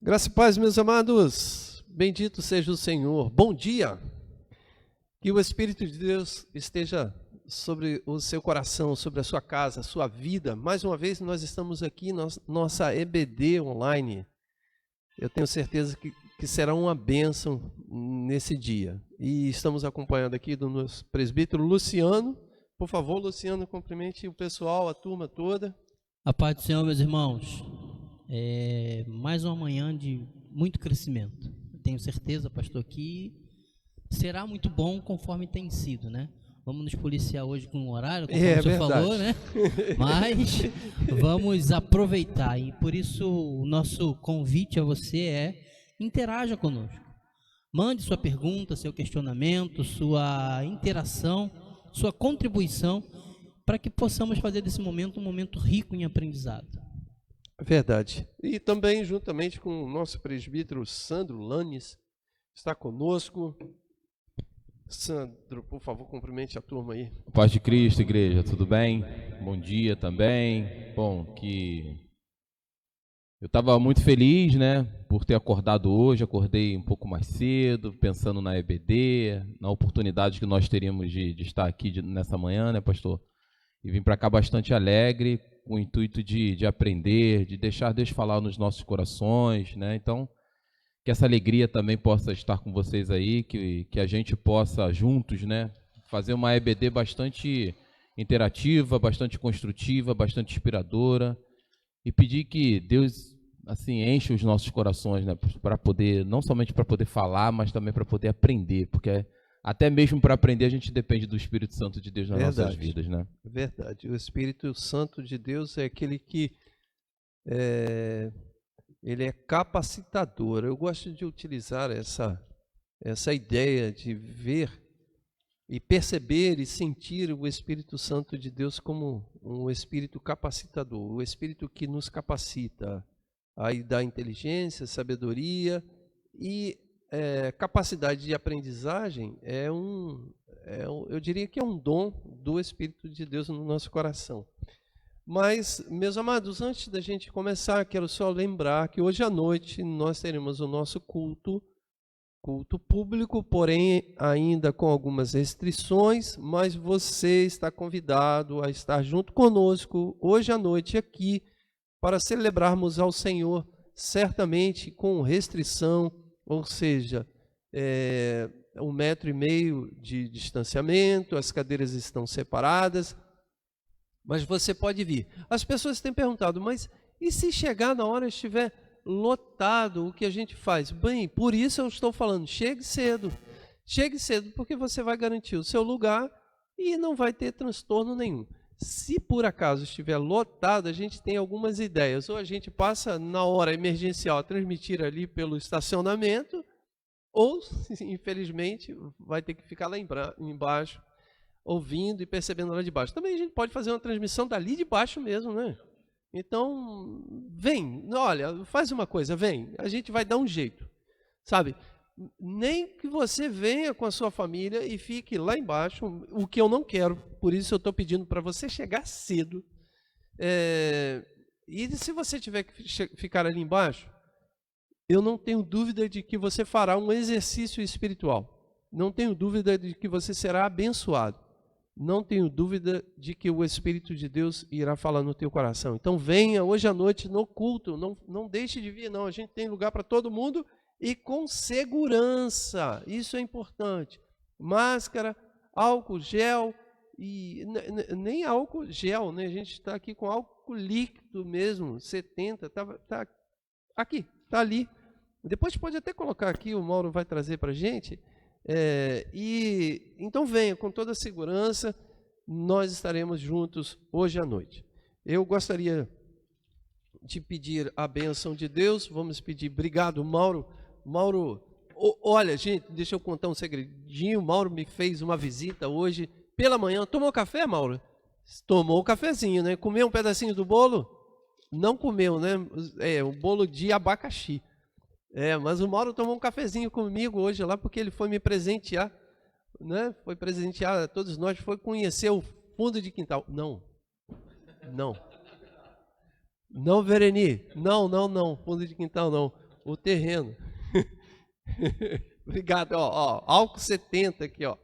Graça e paz, meus amados. Bendito seja o Senhor. Bom dia. Que o Espírito de Deus esteja sobre o seu coração, sobre a sua casa, a sua vida. Mais uma vez, nós estamos aqui na nossa EBD online. Eu tenho certeza que será uma bênção nesse dia. E estamos acompanhando aqui do nosso presbítero Luciano. Por favor, Luciano, cumprimente o pessoal, a turma toda. A paz do Senhor, meus irmãos. Mais uma manhã de muito crescimento. Tenho certeza, pastor, que será muito bom conforme tem sido, né? Vamos nos policiar hoje com o horário, conforme o senhor falou, né? Mas vamos aproveitar, e por isso o nosso convite a você é: interaja conosco. Mande sua pergunta, seu questionamento, sua interação, sua contribuição, para que possamos fazer desse momento um momento rico em aprendizado. Verdade. E também, juntamente com o nosso presbítero Sandro Lanes, está conosco. Sandro, por favor, cumprimente a turma aí. Paz de Cristo, igreja, tudo bem? Bom dia também. Bom, que eu estava muito feliz, né, por ter acordado hoje. Acordei um pouco mais cedo, pensando na EBD, na oportunidade que nós teríamos de estar aqui nessa manhã, né, pastor? E vim para cá bastante alegre, com o intuito de aprender, de deixar Deus falar nos nossos corações, né? Então, que essa alegria também possa estar com vocês aí, que a gente possa juntos, né, fazer uma EBD bastante interativa, bastante construtiva, bastante inspiradora, e pedir que Deus, assim, enche os nossos corações, né, para poder, não somente para poder falar, mas também para poder aprender, porque até mesmo para aprender a gente depende do Espírito Santo de Deus nas nossas vidas, né? Verdade. O Espírito Santo de Deus é aquele que ele é capacitador. Eu gosto de utilizar essa ideia de ver e perceber e sentir o Espírito Santo de Deus como um Espírito capacitador, o Espírito que nos capacita, aí dá inteligência, sabedoria e capacidade de aprendizagem. Eu diria que é um dom do Espírito de Deus no nosso coração. Mas, meus amados, antes da gente começar, quero só lembrar que hoje à noite nós teremos o nosso culto público, porém ainda com algumas restrições, mas você está convidado a estar junto conosco hoje à noite aqui para celebrarmos ao Senhor, certamente com restrição, ou seja, 1,5 metro de distanciamento, as cadeiras estão separadas, mas você pode vir. As pessoas têm perguntado, mas e se chegar na hora estiver lotado, o que a gente faz? Bem, por isso eu estou falando, chegue cedo, porque você vai garantir o seu lugar e não vai ter transtorno nenhum. Se por acaso estiver lotado, a gente tem algumas ideias. Ou a gente passa na hora emergencial a transmitir ali pelo estacionamento, ou, infelizmente, vai ter que ficar lá embaixo, ouvindo e percebendo lá de baixo. Também a gente pode fazer uma transmissão dali de baixo mesmo, né? Então, vem, olha, faz uma coisa, vem, a gente vai dar um jeito, sabe? Nem que você venha com a sua família e fique lá embaixo, o que eu não quero, por isso eu estou pedindo para você chegar cedo. E se você tiver que ficar ali embaixo, eu não tenho dúvida de que você fará um exercício espiritual. Não tenho dúvida de que você será abençoado. Não tenho dúvida de que o Espírito de Deus irá falar no teu coração. Então venha hoje à noite no culto, não deixe de vir não, a gente tem lugar para todo mundo e com segurança, isso é importante. Máscara, álcool gel, e nem álcool gel, né? A gente está aqui com álcool líquido mesmo, 70, tá aqui, tá ali. Depois pode até colocar aqui, o Mauro vai trazer para a gente. Então venha com toda a segurança, nós estaremos juntos hoje à noite. Eu gostaria de pedir a bênção de Deus, vamos pedir, obrigado Mauro. Mauro, olha gente, deixa eu contar um segredinho, Mauro me fez uma visita hoje pela manhã. Tomou café, Mauro? Tomou o cafezinho, né? Comeu um pedacinho do bolo? Não comeu, né? O bolo de abacaxi. Mas o Mauro tomou um cafezinho comigo hoje lá, porque ele foi me presentear, né? Foi presentear a todos nós, foi conhecer o fundo de quintal. Não, Vereni, não, fundo de quintal não. o terreno. Obrigado, álcool 70 aqui, ó.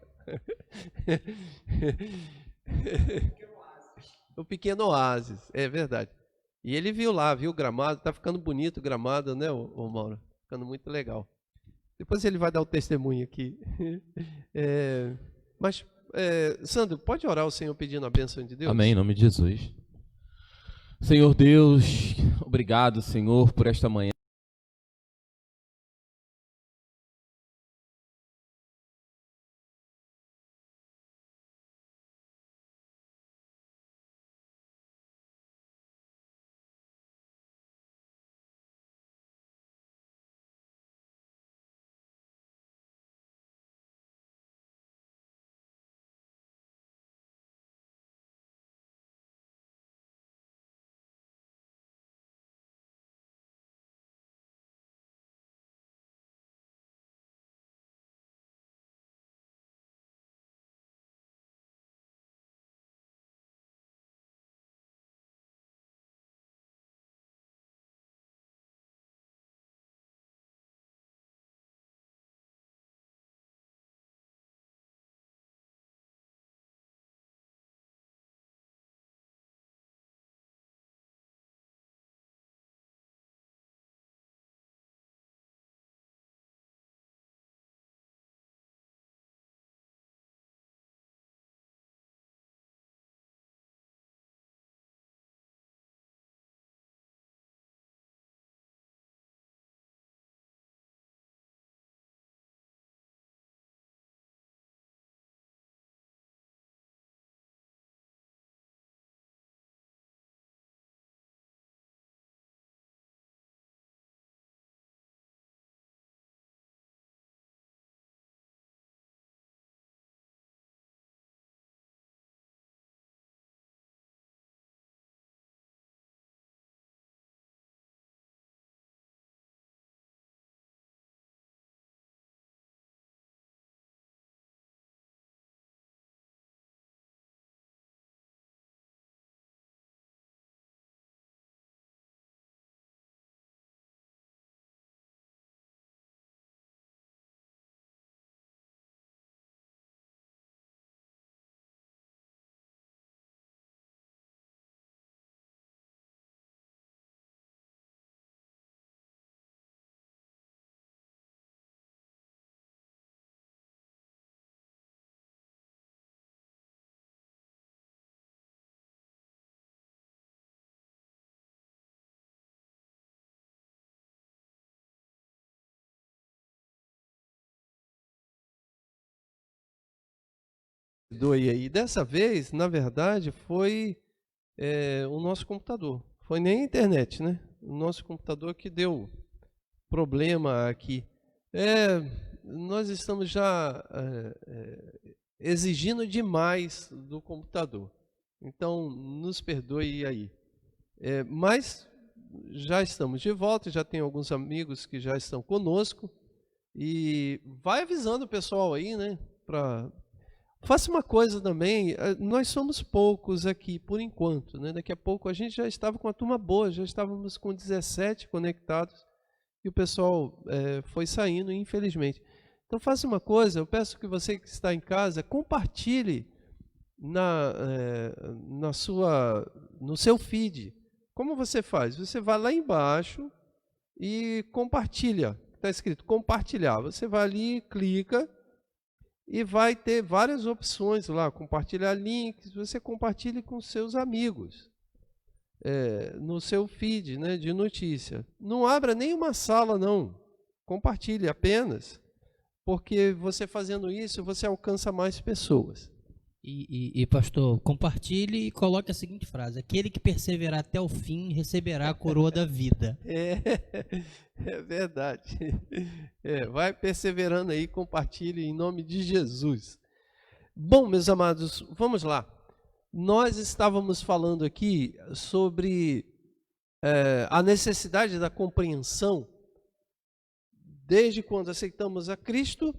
O pequeno oásis, é verdade. E ele viu lá, viu o gramado, tá ficando bonito o gramado, né, o Mauro? Ficando muito legal. Depois ele vai dar o testemunho aqui. Sandro, pode orar o Senhor pedindo a bênção de Deus? Amém, em nome de Jesus. Senhor Deus, obrigado, Senhor, por esta manhã. E dessa vez, na verdade, foi o nosso computador. Foi nem a internet, né? O nosso computador que deu problema aqui. Nós estamos já exigindo demais do computador. Então, nos perdoe aí. Mas já estamos de volta, já tem alguns amigos que já estão conosco. E vai avisando o pessoal aí, né? Faça uma coisa também, nós somos poucos aqui por enquanto, né? Daqui a pouco a gente já estava com uma turma boa, já estávamos com 17 conectados e o pessoal foi saindo, infelizmente. Então faça uma coisa, eu peço que você que está em casa, compartilhe no seu feed. Como você faz? Você vai lá embaixo e compartilha, está escrito compartilhar. Você vai ali, clica, e vai ter várias opções lá, compartilhar links, você compartilhe com seus amigos, no seu feed, né, de notícia. Não abra nenhuma sala não, compartilhe apenas, porque você fazendo isso, você alcança mais pessoas. E pastor, compartilhe e coloque a seguinte frase: aquele que perseverar até o fim receberá a coroa da vida. É verdade. Vai perseverando aí, compartilhe em nome de Jesus. Bom, meus amados, vamos lá. Nós estávamos falando aqui sobre a necessidade da compreensão desde quando aceitamos a Cristo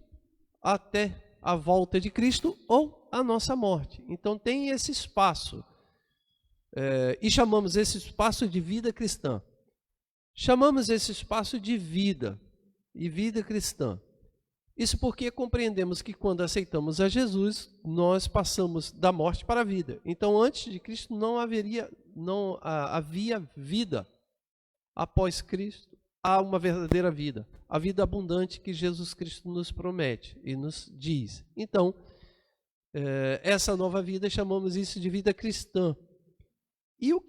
até a volta de Cristo ou a nossa morte. Então tem esse espaço, e chamamos esse espaço de vida cristã. Chamamos esse espaço de vida e vida cristã. Isso porque compreendemos que quando aceitamos a Jesus, nós passamos da morte para a vida. Então, antes de Cristo não havia vida. Após Cristo, há uma verdadeira vida, a vida abundante que Jesus Cristo nos promete e nos diz. Então, essa nova vida, chamamos isso de vida cristã. E o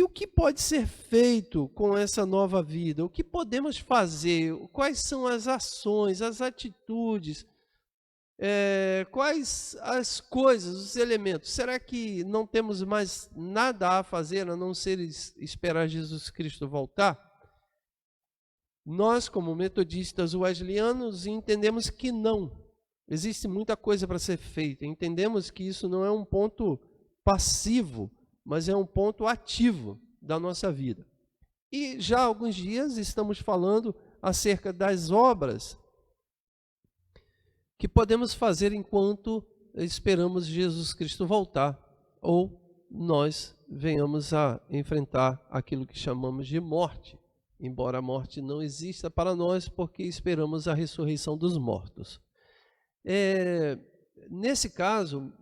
que pode ser feito com essa nova vida? O que podemos fazer? Quais são as ações, as atitudes? Quais as coisas, os elementos? Será que não temos mais nada a fazer a não ser esperar Jesus Cristo voltar? Nós, como metodistas wesleyanianos, entendemos que não. Existe muita coisa para ser feita. Entendemos que isso não é um ponto passivo, mas é um ponto ativo da nossa vida. E já há alguns dias estamos falando acerca das obras que podemos fazer enquanto esperamos Jesus Cristo voltar, ou nós venhamos a enfrentar aquilo que chamamos de morte, embora a morte não exista para nós, porque esperamos a ressurreição dos mortos. Nesse caso,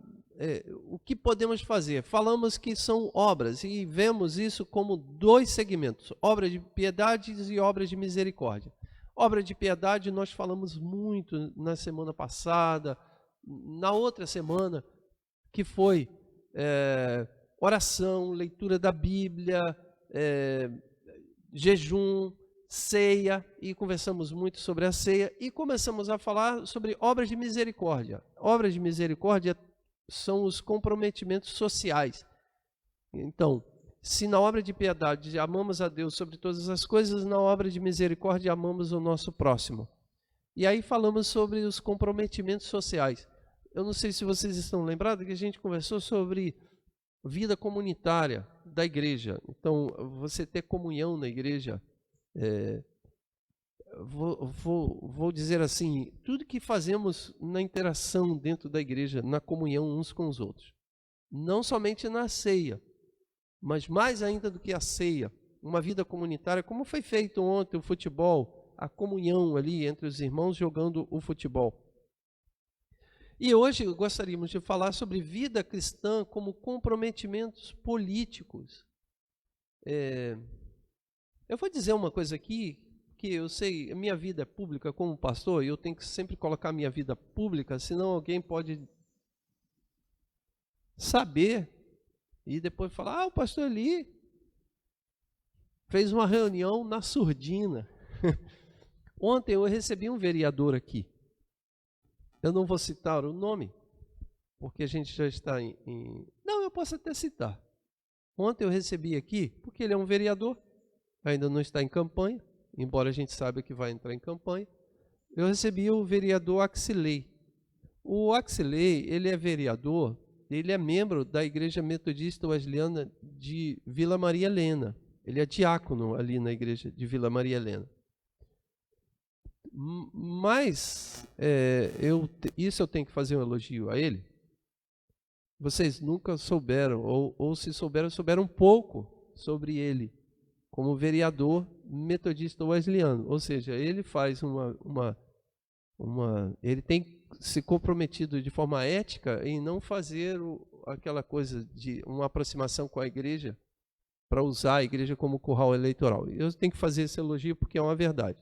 o que podemos fazer? Falamos que são obras, e vemos isso como dois segmentos, obras de piedade e obras de misericórdia. Obra de piedade nós falamos muito na semana passada, na outra semana, que foi oração, leitura da Bíblia, jejum, ceia, e conversamos muito sobre a ceia, e começamos a falar sobre obras de misericórdia. Obras de misericórdia são os comprometimentos sociais. Então, se na obra de piedade amamos a Deus sobre todas as coisas, na obra de misericórdia amamos o nosso próximo. E aí falamos sobre os comprometimentos sociais. Eu não sei se vocês estão lembrados que a gente conversou sobre vida comunitária da igreja. Então, você ter comunhão na igreja, vou dizer assim, tudo que fazemos na interação dentro da igreja, na comunhão uns com os outros. Não somente na ceia, mas mais ainda do que a ceia, uma vida comunitária, como foi feito ontem o futebol, a comunhão ali entre os irmãos jogando o futebol. E hoje gostaríamos de falar sobre vida cristã como comprometimentos políticos. Eu vou dizer uma coisa aqui, que eu sei, a minha vida é pública como pastor, e eu tenho que sempre colocar a minha vida pública, senão alguém pode saber e depois falar, o pastor Eli fez uma reunião na surdina. Ontem eu recebi um vereador aqui. Eu não vou citar o nome, porque a gente já está Não, eu posso até citar. Ontem eu recebi aqui, porque ele é um vereador, ainda não está em campanha, embora a gente saiba que vai entrar em campanha. Eu recebi o vereador Axilei. O Axilei, ele é vereador, ele é membro da Igreja Metodista Wesleyana de Vila Maria Helena. Ele é diácono ali na igreja de Vila Maria Helena. Mas, isso eu tenho que fazer um elogio a ele. Vocês nunca souberam, ou se souberam, souberam pouco sobre ele, como vereador metodista wesleyano. Ou seja, ele faz ele tem se comprometido de forma ética em não fazer aquela coisa de uma aproximação com a igreja para usar a igreja como curral eleitoral. Eu tenho que fazer esse elogio porque é uma verdade.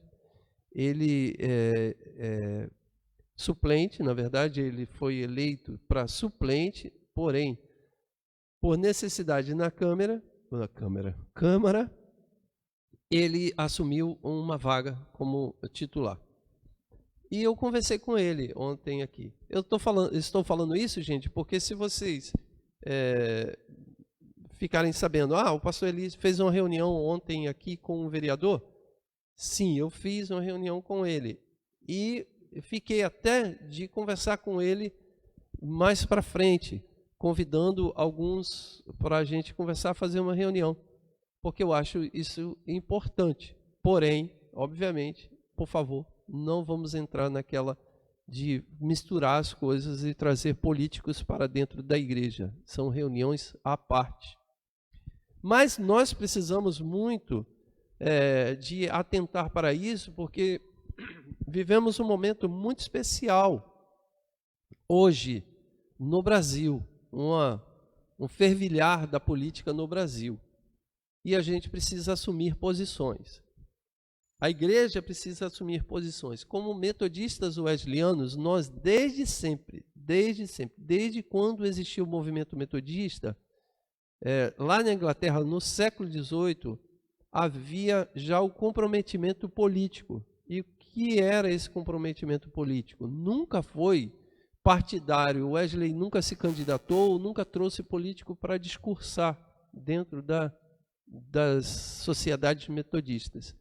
Ele é suplente, na verdade, ele foi eleito para suplente, porém, por necessidade na Câmara, ele assumiu uma vaga como titular. E eu conversei com ele ontem aqui. Estou falando isso, gente, porque se vocês ficarem sabendo, o pastor Eli fez uma reunião ontem aqui com um vereador, sim, eu fiz uma reunião com ele. E fiquei até de conversar com ele mais para frente, convidando alguns para a gente conversar, fazer uma reunião, porque eu acho isso importante. Porém, obviamente, por favor, não vamos entrar naquela de misturar as coisas e trazer políticos para dentro da igreja. São reuniões à parte. Mas nós precisamos muito de atentar para isso, porque vivemos um momento muito especial hoje no Brasil, um fervilhar da política no Brasil. E a gente precisa assumir posições. A igreja precisa assumir posições. Como metodistas wesleyaninos, nós desde quando existiu o movimento metodista, lá na Inglaterra, no século XVIII, havia já o comprometimento político. E o que era esse comprometimento político? Nunca foi partidário. Wesley nunca se candidatou, nunca trouxe político para discursar dentro das sociedades metodistas.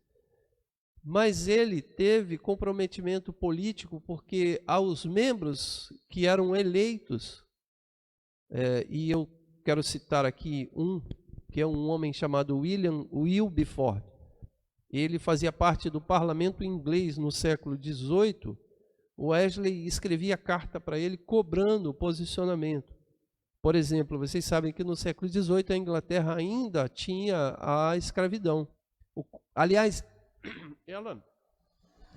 Mas ele teve comprometimento político porque aos membros que eram eleitos, e eu quero citar aqui que é um homem chamado William Wilberforce. Ele fazia parte do parlamento inglês no século XVIII. Wesley escrevia carta para ele cobrando o posicionamento. Por exemplo, vocês sabem que no século XVIII a Inglaterra ainda tinha a escravidão. Aliás,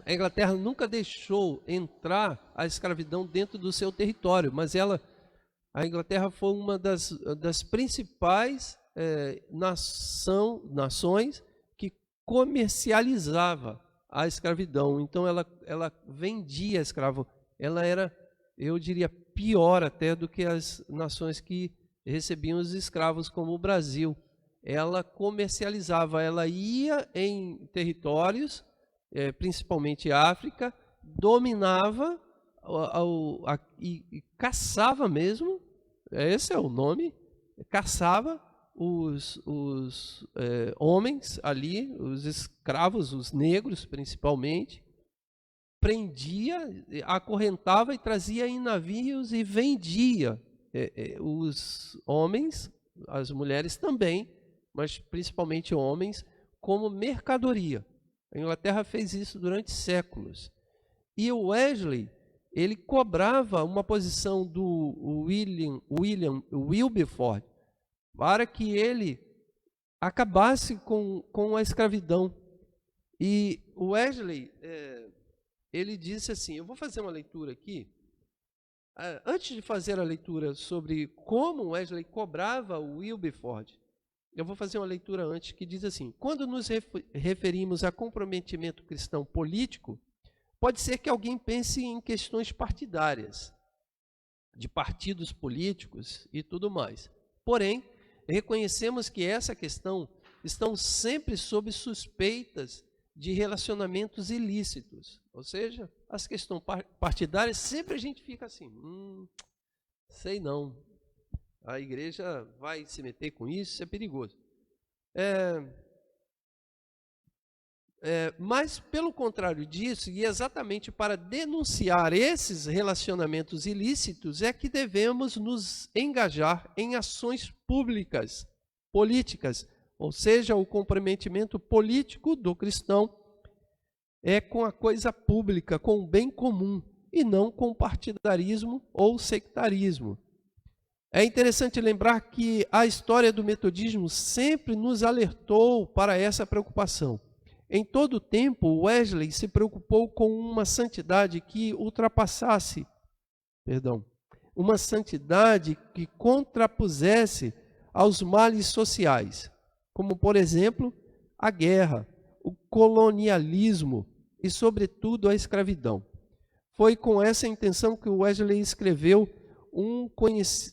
a Inglaterra nunca deixou entrar a escravidão dentro do seu território, mas a Inglaterra foi uma das principais nações que comercializava a escravidão. Então ela vendia escravo. Ela era, eu diria, pior até do que as nações que recebiam os escravos, como o Brasil. Ela comercializava, ela ia em territórios, principalmente África, dominava e caçava mesmo, esse é o nome, caçava os homens ali, os escravos, os negros principalmente, prendia, acorrentava e trazia em navios e vendia os homens, as mulheres também, mas principalmente homens, como mercadoria. A Inglaterra fez isso durante séculos. E o Wesley, ele cobrava uma posição do William Wilberforce para que ele acabasse com a escravidão. E o Wesley, ele disse assim, eu vou fazer uma leitura aqui. Antes de fazer a leitura sobre como Wesley cobrava o Wilberforce, eu vou fazer uma leitura antes que diz assim: quando nos referimos a comprometimento cristão político, pode ser que alguém pense em questões partidárias, de partidos políticos e tudo mais. Porém, reconhecemos que essa questão estão sempre sob suspeitas de relacionamentos ilícitos. Ou seja, as questões partidárias, sempre a gente fica assim, sei não, a igreja vai se meter com isso, isso é perigoso. Mas, pelo contrário disso, e exatamente para denunciar esses relacionamentos ilícitos, é que devemos nos engajar em ações públicas, políticas, ou seja, o comprometimento político do cristão é com a coisa pública, com o bem comum, e não com partidarismo ou sectarismo. É interessante lembrar que a história do metodismo sempre nos alertou para essa preocupação. Em todo o tempo, Wesley se preocupou com uma santidade que ultrapassasse, uma santidade que contrapusesse aos males sociais, como, por exemplo, a guerra, o colonialismo e, sobretudo, a escravidão. Foi com essa intenção que Wesley escreveu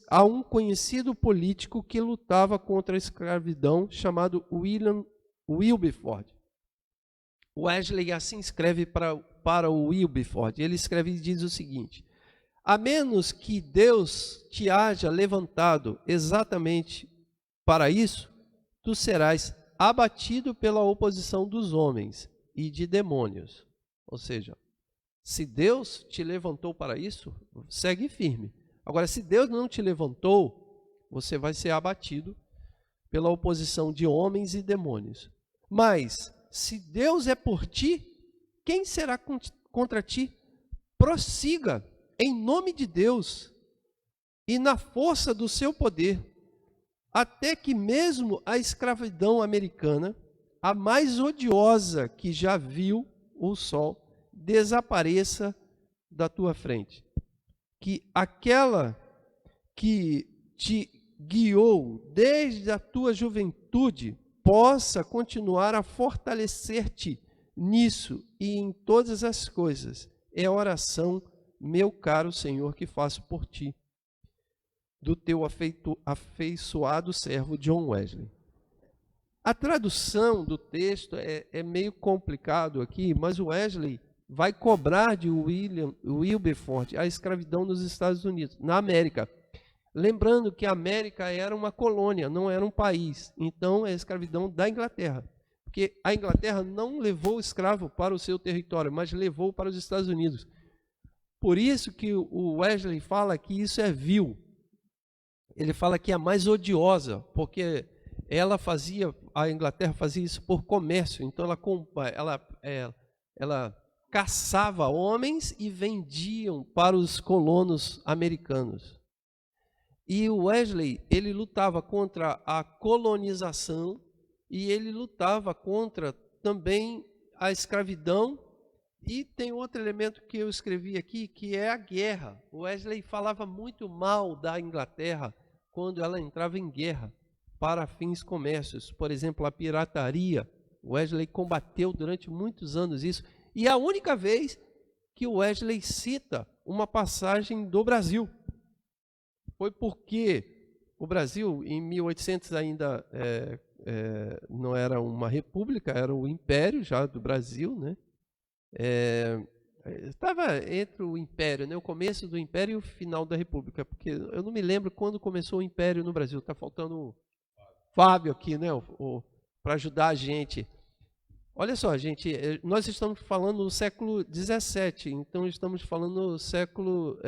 a um conhecido político que lutava contra a escravidão, chamado William Wilberforce. Wesley assim escreve para o Wilberforce. Ele escreve e diz o seguinte: a menos que Deus te haja levantado exatamente para isso, tu serás abatido pela oposição dos homens e de demônios. Ou seja, se Deus te levantou para isso, segue firme. Agora, se Deus não te levantou, você vai ser abatido pela oposição de homens e demônios. Mas, se Deus é por ti, quem será contra ti? Prossiga em nome de Deus e na força do seu poder, até que mesmo a escravidão americana, a mais odiosa que já viu o sol, desapareça da tua frente. Que aquela que te guiou desde a tua juventude possa continuar a fortalecer-te nisso e em todas as coisas. É a oração, meu caro Senhor, que faço por ti, do teu afeiçoado servo John Wesley. A tradução do texto é meio complicado aqui, mas o Wesley vai cobrar de Wilberforce a escravidão nos Estados Unidos, na América. Lembrando que a América era uma colônia, não era um país. Então, é a escravidão da Inglaterra. Porque a Inglaterra não levou o escravo para o seu território, mas levou para os Estados Unidos. Por isso que o Wesley fala que isso é vil. Ele fala que é a mais odiosa, porque a Inglaterra fazia isso por comércio. Então, ela caçava homens e vendiam para os colonos americanos. E o Wesley, ele lutava contra a colonização e ele lutava contra também a escravidão. E tem outro elemento que eu escrevi aqui, que é a guerra. O Wesley falava muito mal da Inglaterra quando ela entrava em guerra para fins comércios. Por exemplo, a pirataria. O Wesley combateu durante muitos anos isso. E é a única vez que o Wesley cita uma passagem do Brasil. Foi porque o Brasil, em 1800, ainda não era uma república, era o Império já do Brasil, né? Estava entre o Império, né? O começo do Império e o final da República, porque eu não me lembro quando começou o Império no Brasil. Está faltando o Fábio aqui, né? Para ajudar a gente. Olha só, gente, nós estamos falando no século XVII, então estamos falando no século...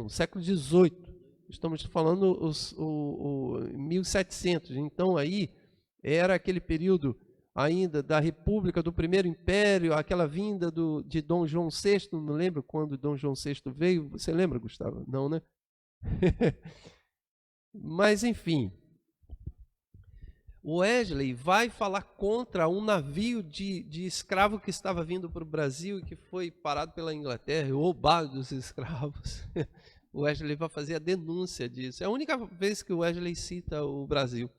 século XVIII. Estamos falando o 1700. Então, aí era aquele período ainda da República, do Primeiro Império, aquela vinda de Dom João VI. Não lembro quando Dom João VI veio. Você lembra, Gustavo? Não, né? Mas, enfim. O Wesley vai falar contra um navio de escravo que estava vindo para o Brasil e que foi parado pela Inglaterra, roubado dos escravos. O Wesley vai fazer a denúncia disso. É a única vez que o Wesley cita o Brasil,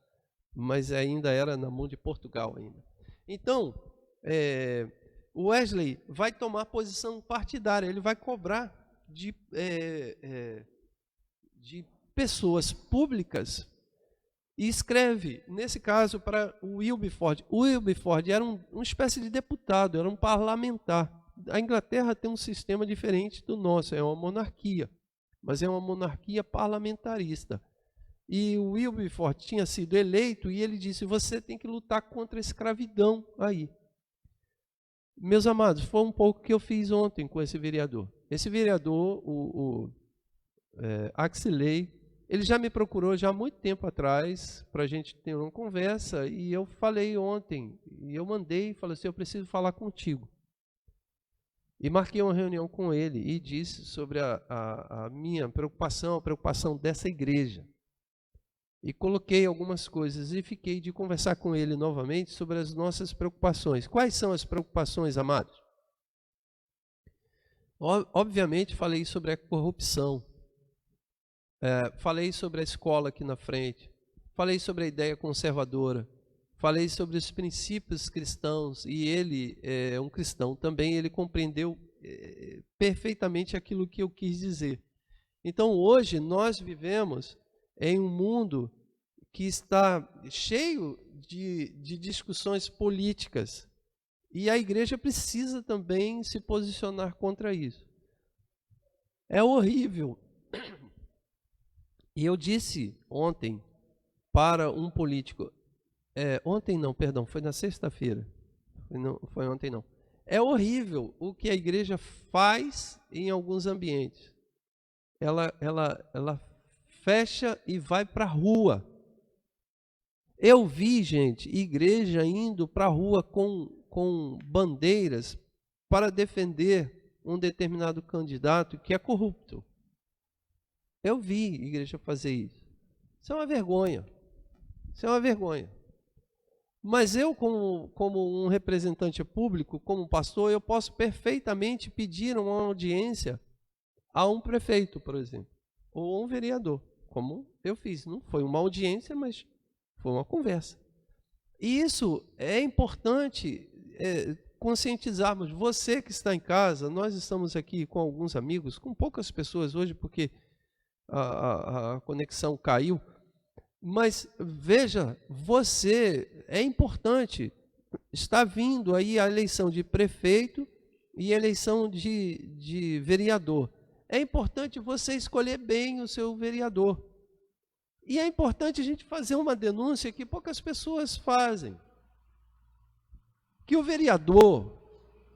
mas ainda era na mão de Portugal ainda. Então, o Wesley vai tomar posição partidária, ele vai cobrar de pessoas públicas. E escreve, nesse caso, para o Wilberforce. O Wilberforce era uma espécie de deputado, era um parlamentar. A Inglaterra tem um sistema diferente do nosso, é uma monarquia, mas é uma monarquia parlamentarista. E o Wilberforce tinha sido eleito e ele disse, você tem que lutar contra a escravidão aí. Meus amados, foi um pouco que eu fiz ontem com esse vereador. Esse vereador, Axilei, ele já me procurou já há muito tempo atrás para a gente ter uma conversa e eu falei ontem, e eu mandei e falei assim, eu preciso falar contigo. E marquei uma reunião com ele e disse sobre a minha preocupação, a preocupação dessa igreja. E coloquei algumas coisas e fiquei de conversar com ele novamente sobre as nossas preocupações. Quais são as preocupações, amados? Obviamente falei sobre a corrupção. Falei sobre a escola aqui na frente, falei sobre a ideia conservadora, falei sobre os princípios cristãos, e ele é um cristão também, ele compreendeu perfeitamente aquilo que eu quis dizer. Então hoje nós vivemos em um mundo que está cheio de discussões políticas, e a igreja precisa também se posicionar contra isso. É horrível. E eu disse ontem para um político, ontem não, perdão, foi na sexta-feira, foi ontem não. É horrível o que a igreja faz em alguns ambientes. Ela fecha e vai para a rua. Eu vi, gente, igreja indo para a rua com bandeiras para defender um determinado candidato que é corrupto. Eu vi igreja fazer isso. Isso é uma vergonha. Isso é uma vergonha. Mas eu, como um representante público, como pastor, eu posso perfeitamente pedir uma audiência a um prefeito, por exemplo, ou a um vereador, como eu fiz. Não foi uma audiência, mas foi uma conversa. E isso é importante conscientizarmos. Você que está em casa, nós estamos aqui com alguns amigos, com poucas pessoas hoje, porque a conexão caiu. Mas veja, é importante, está vindo aí a eleição de prefeito e a eleição de vereador. É importante você escolher bem o seu vereador. E é importante a gente fazer uma denúncia que poucas pessoas fazem. Que o vereador,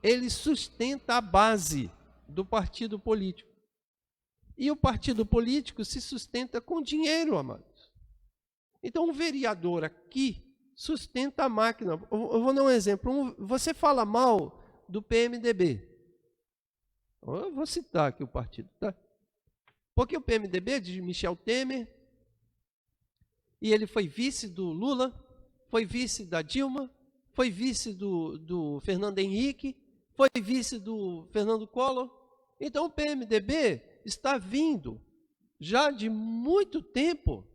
ele sustenta a base do partido político. E o partido político se sustenta com dinheiro, amados. Então, um vereador aqui sustenta a máquina. Eu vou dar um exemplo. Você fala mal do PMDB. Eu vou citar aqui o partido, tá? Porque o PMDB é de Michel Temer, e ele foi vice do Lula, foi vice da Dilma, foi vice do Fernando Henrique, foi vice do Fernando Collor. Então, o PMDB está vindo já de muito tempo,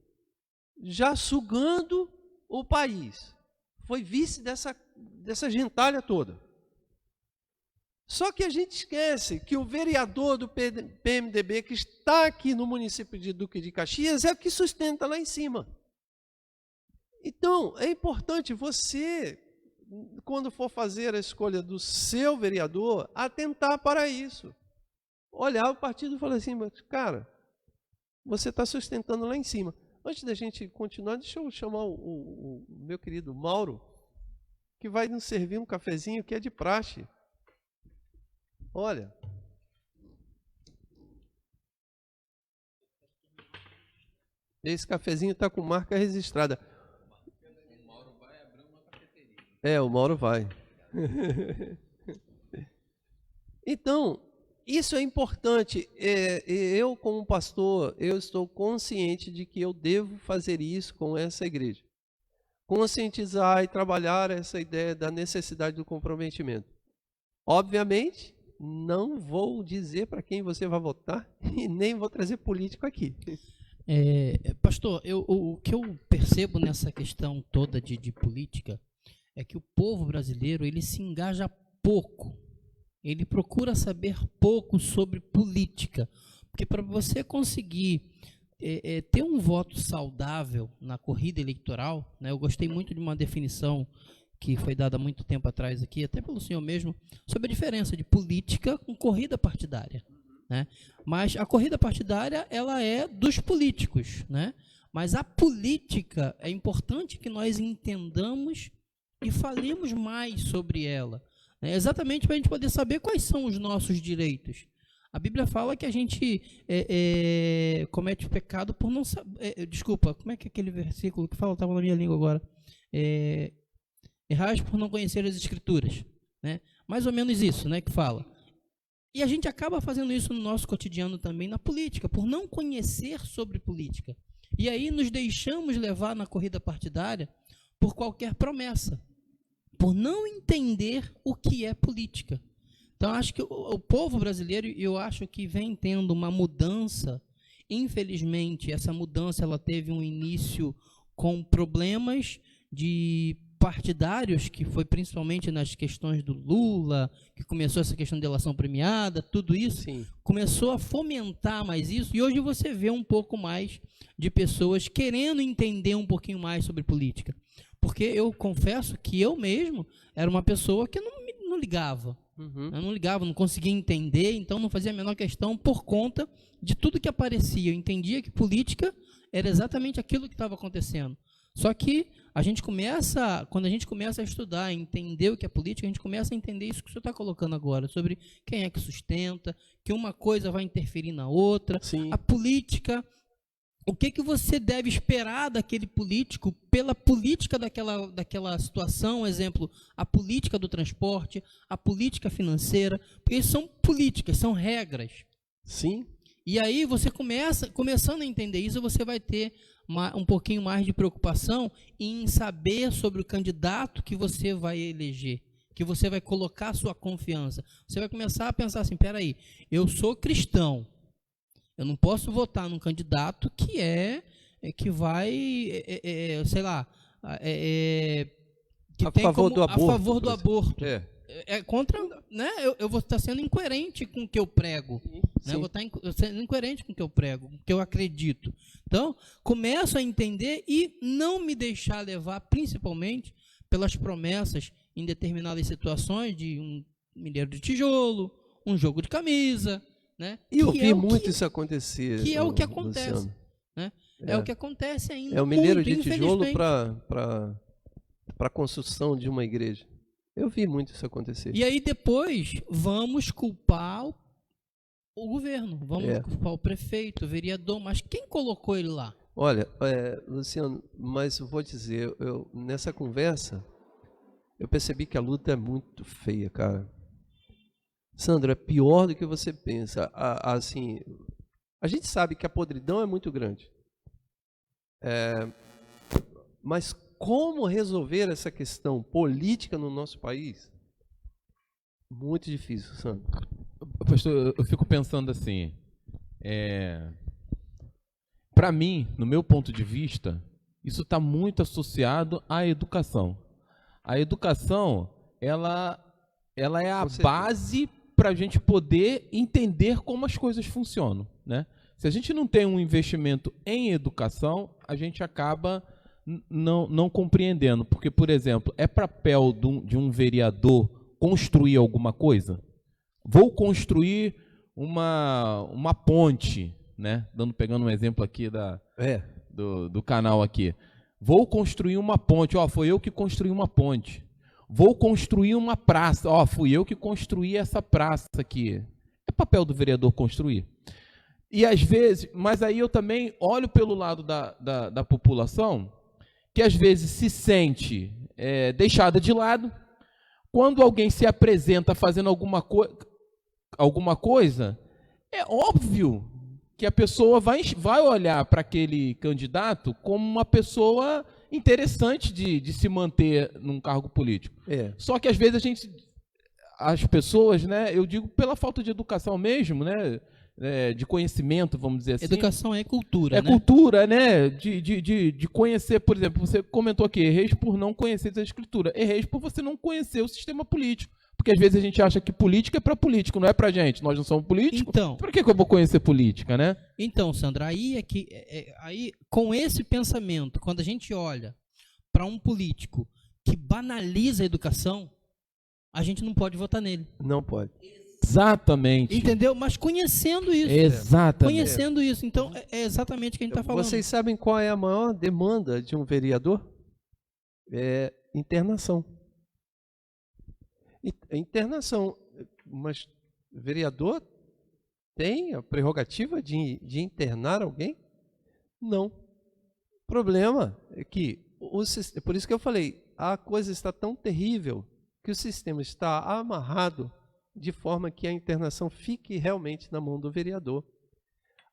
já sugando o país. Foi vice dessa gentalha toda. Só que a gente esquece que o vereador do PMDB que está aqui no município de Duque de Caxias é o que sustenta lá em cima. Então, é importante você, quando for fazer a escolha do seu vereador, atentar para isso. Olhar o partido e falar assim, cara, você está sustentando lá em cima. Antes da gente continuar, deixa eu chamar o meu querido Mauro, que vai nos servir um cafezinho que é de praxe. Olha. Esse cafezinho está com marca registrada. O Mauro vai abrir uma cafeteria. O Mauro vai. Então, isso é importante. Eu, como pastor, eu estou consciente de que eu devo fazer isso com essa igreja. Conscientizar e trabalhar essa ideia da necessidade do comprometimento. Obviamente, não vou dizer para quem você vai votar e nem vou trazer político aqui. Pastor, o que eu percebo nessa questão toda de política é que o povo brasileiro ele se engaja pouco. Ele procura saber pouco sobre política, porque para você conseguir ter um voto saudável na corrida eleitoral, né, eu gostei muito de uma definição que foi dada há muito tempo atrás aqui, até pelo senhor mesmo, sobre a diferença de política com corrida partidária. Né? Mas a corrida partidária ela é dos políticos, né? Mas a política é importante que nós entendamos e falemos mais sobre ela. Exatamente para a gente poder saber quais são os nossos direitos. A Bíblia fala que a gente comete o pecado por não saber. Desculpa, como é que é aquele versículo que fala? Estava na minha língua agora. Errais por não conhecer as Escrituras. Né? Mais ou menos isso, né, que fala. E a gente acaba fazendo isso no nosso cotidiano também, na política, por não conhecer sobre política. E aí nos deixamos levar na corrida partidária por qualquer promessa, por não entender o que é política. Então, acho que o povo brasileiro, eu acho que vem tendo uma mudança. Infelizmente, essa mudança ela teve um início com problemas de partidários, que foi principalmente nas questões do Lula, que começou essa questão de eleição premiada, tudo isso. Sim. Começou a fomentar mais isso, e hoje você vê um pouco mais de pessoas querendo entender um pouquinho mais sobre política. Porque eu confesso que eu mesmo era uma pessoa que não ligava. Uhum. Eu não ligava, não conseguia entender, então não fazia a menor questão por conta de tudo que aparecia. Eu entendia que política era exatamente aquilo que estava acontecendo. Só que quando a gente começa a estudar, entender o que é política, a gente começa a entender isso que o senhor está colocando agora, sobre quem é que sustenta, que uma coisa vai interferir na outra. Sim. A política, o que você deve esperar daquele político pela política daquela situação, exemplo, a política do transporte, a política financeira, porque são políticas, são regras. Sim. E aí você começando a entender isso, você vai ter um pouquinho mais de preocupação em saber sobre o candidato que você vai eleger, que você vai colocar a sua confiança. Você vai começar a pensar assim, peraí, eu sou cristão, eu não posso votar num candidato que vai, sei lá, que A tem favor como, do a aborto, favor do por exemplo. aborto. É. Contra, né? Eu vou estar sendo incoerente com o que eu prego. Sim, Né? Eu vou estar sendo incoerente com o que eu prego, com o que eu acredito. Então, começo a entender e não me deixar levar, principalmente, pelas promessas em determinadas situações de um mineiro de tijolo, um jogo de camisa, né? E eu vi muito isso acontecer. Que é o que acontece. Luciano. Né? É o que acontece ainda. É o mineiro muito, de tijolo infelizmente. para a construção de uma igreja. Eu vi muito isso acontecer. E aí depois vamos culpar o governo, vamos culpar o prefeito, o vereador, mas quem colocou ele lá? Olha, Luciano, mas eu vou dizer, nessa conversa, eu percebi que a luta é muito feia, cara. Sandro, é pior do que você pensa. Assim, a gente sabe que a podridão é muito grande. Mas como resolver essa questão política no nosso país? Muito difícil, Sandro. Pastor, eu fico pensando assim, para mim, no meu ponto de vista, isso está muito associado à educação. A educação, ela é a base para a gente poder entender como as coisas funcionam, né? Se a gente não tem um investimento em educação, a gente acaba não compreendendo. Porque, por exemplo, é papel de um vereador construir alguma coisa? Vou construir uma ponte, né? Pegando um exemplo aqui do canal aqui. Vou construir uma ponte. Foi eu que construí uma ponte. Vou construir uma praça. Fui eu que construí essa praça aqui. É papel do vereador construir. E às vezes, mas aí eu também olho pelo lado da população, que às vezes se sente deixada de lado. Quando alguém se apresenta fazendo alguma coisa, é óbvio que a pessoa vai olhar para aquele candidato como uma pessoa interessante de se manter num cargo político. Só que às vezes as pessoas, né, eu digo pela falta de educação mesmo, né, de conhecimento, vamos dizer assim. Educação é cultura, né? É cultura, né? De conhecer, por exemplo, você comentou aqui, errei por não conhecer a escritura. Errei por você não conhecer o sistema político. Porque às vezes a gente acha que política é para político, não é para gente. Nós não somos políticos. Então, por que eu vou conhecer política, né? Então, Sandra, aí com esse pensamento, quando a gente olha para um político que banaliza a educação, a gente não pode votar nele. Não pode. Exatamente. Entendeu? Mas conhecendo isso. Exatamente. Conhecendo isso. Então, é exatamente o que a gente está falando. Vocês sabem qual é a maior demanda de um vereador? É internação. Internação. Mas vereador tem a prerrogativa de internar alguém? Não. O problema é que, por isso que eu falei, a coisa está tão terrível que o sistema está amarrado de forma que a internação fique realmente na mão do vereador.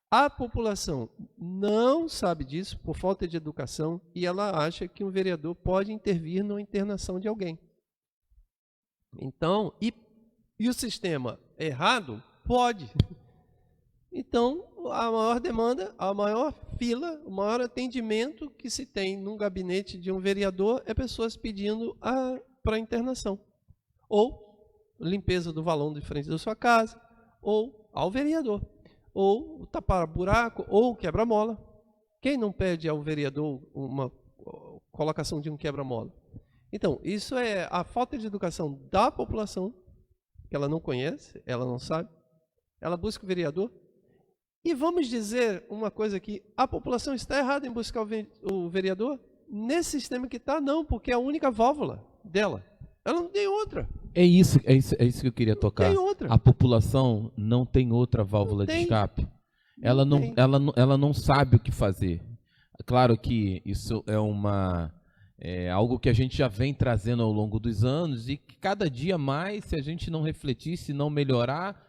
A população não sabe disso por falta de educação e ela acha que um vereador pode intervir na internação de alguém. Então, e o sistema errado? Pode. Então, a maior demanda, a maior fila, o maior atendimento que se tem num gabinete de um vereador é pessoas pedindo para internação. Ou limpeza do valão de frente da sua casa, ou ao vereador, ou tapar buraco, ou quebra-mola. Quem não pede ao vereador uma colocação de um quebra-mola? Então, isso é a falta de educação da população, que ela não conhece, ela não sabe, ela busca o vereador. E vamos dizer uma coisa aqui, a população está errada em buscar o vereador? Nesse sistema que está, não, porque é a única válvula dela. Ela não tem outra. É isso que eu queria tocar. Não tem outra. A população não tem outra válvula de escape. Ela não sabe o que fazer. Claro que isso é algo que a gente já vem trazendo ao longo dos anos e que cada dia mais, se a gente não refletir, se não melhorar,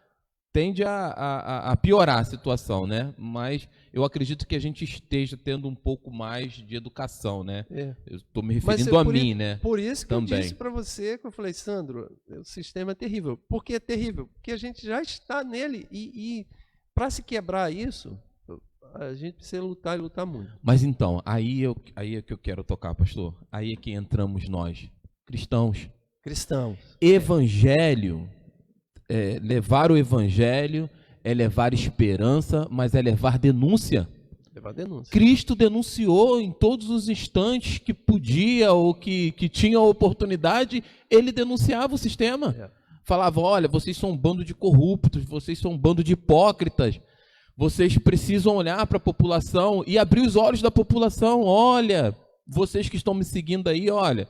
tende a piorar a situação, né? Mas eu acredito que a gente esteja tendo um pouco mais de educação, né? Eu estou me referindo a mim, né? Por isso que também. eu disse para você, que eu falei, Sandro, o sistema é terrível. Por que é terrível? Porque a gente já está nele e para se quebrar isso, a gente precisa lutar e lutar muito. Mas então, aí é que eu quero tocar, pastor. Aí é que entramos nós, cristãos. Evangelho, levar o evangelho é levar esperança, mas é levar denúncia. Cristo denunciou em todos os instantes que podia ou que tinha a oportunidade, ele denunciava o sistema. Falava, olha, vocês são um bando de corruptos, vocês são um bando de hipócritas, vocês precisam olhar para a população e abrir os olhos da população. Olha, vocês que estão me seguindo aí, olha,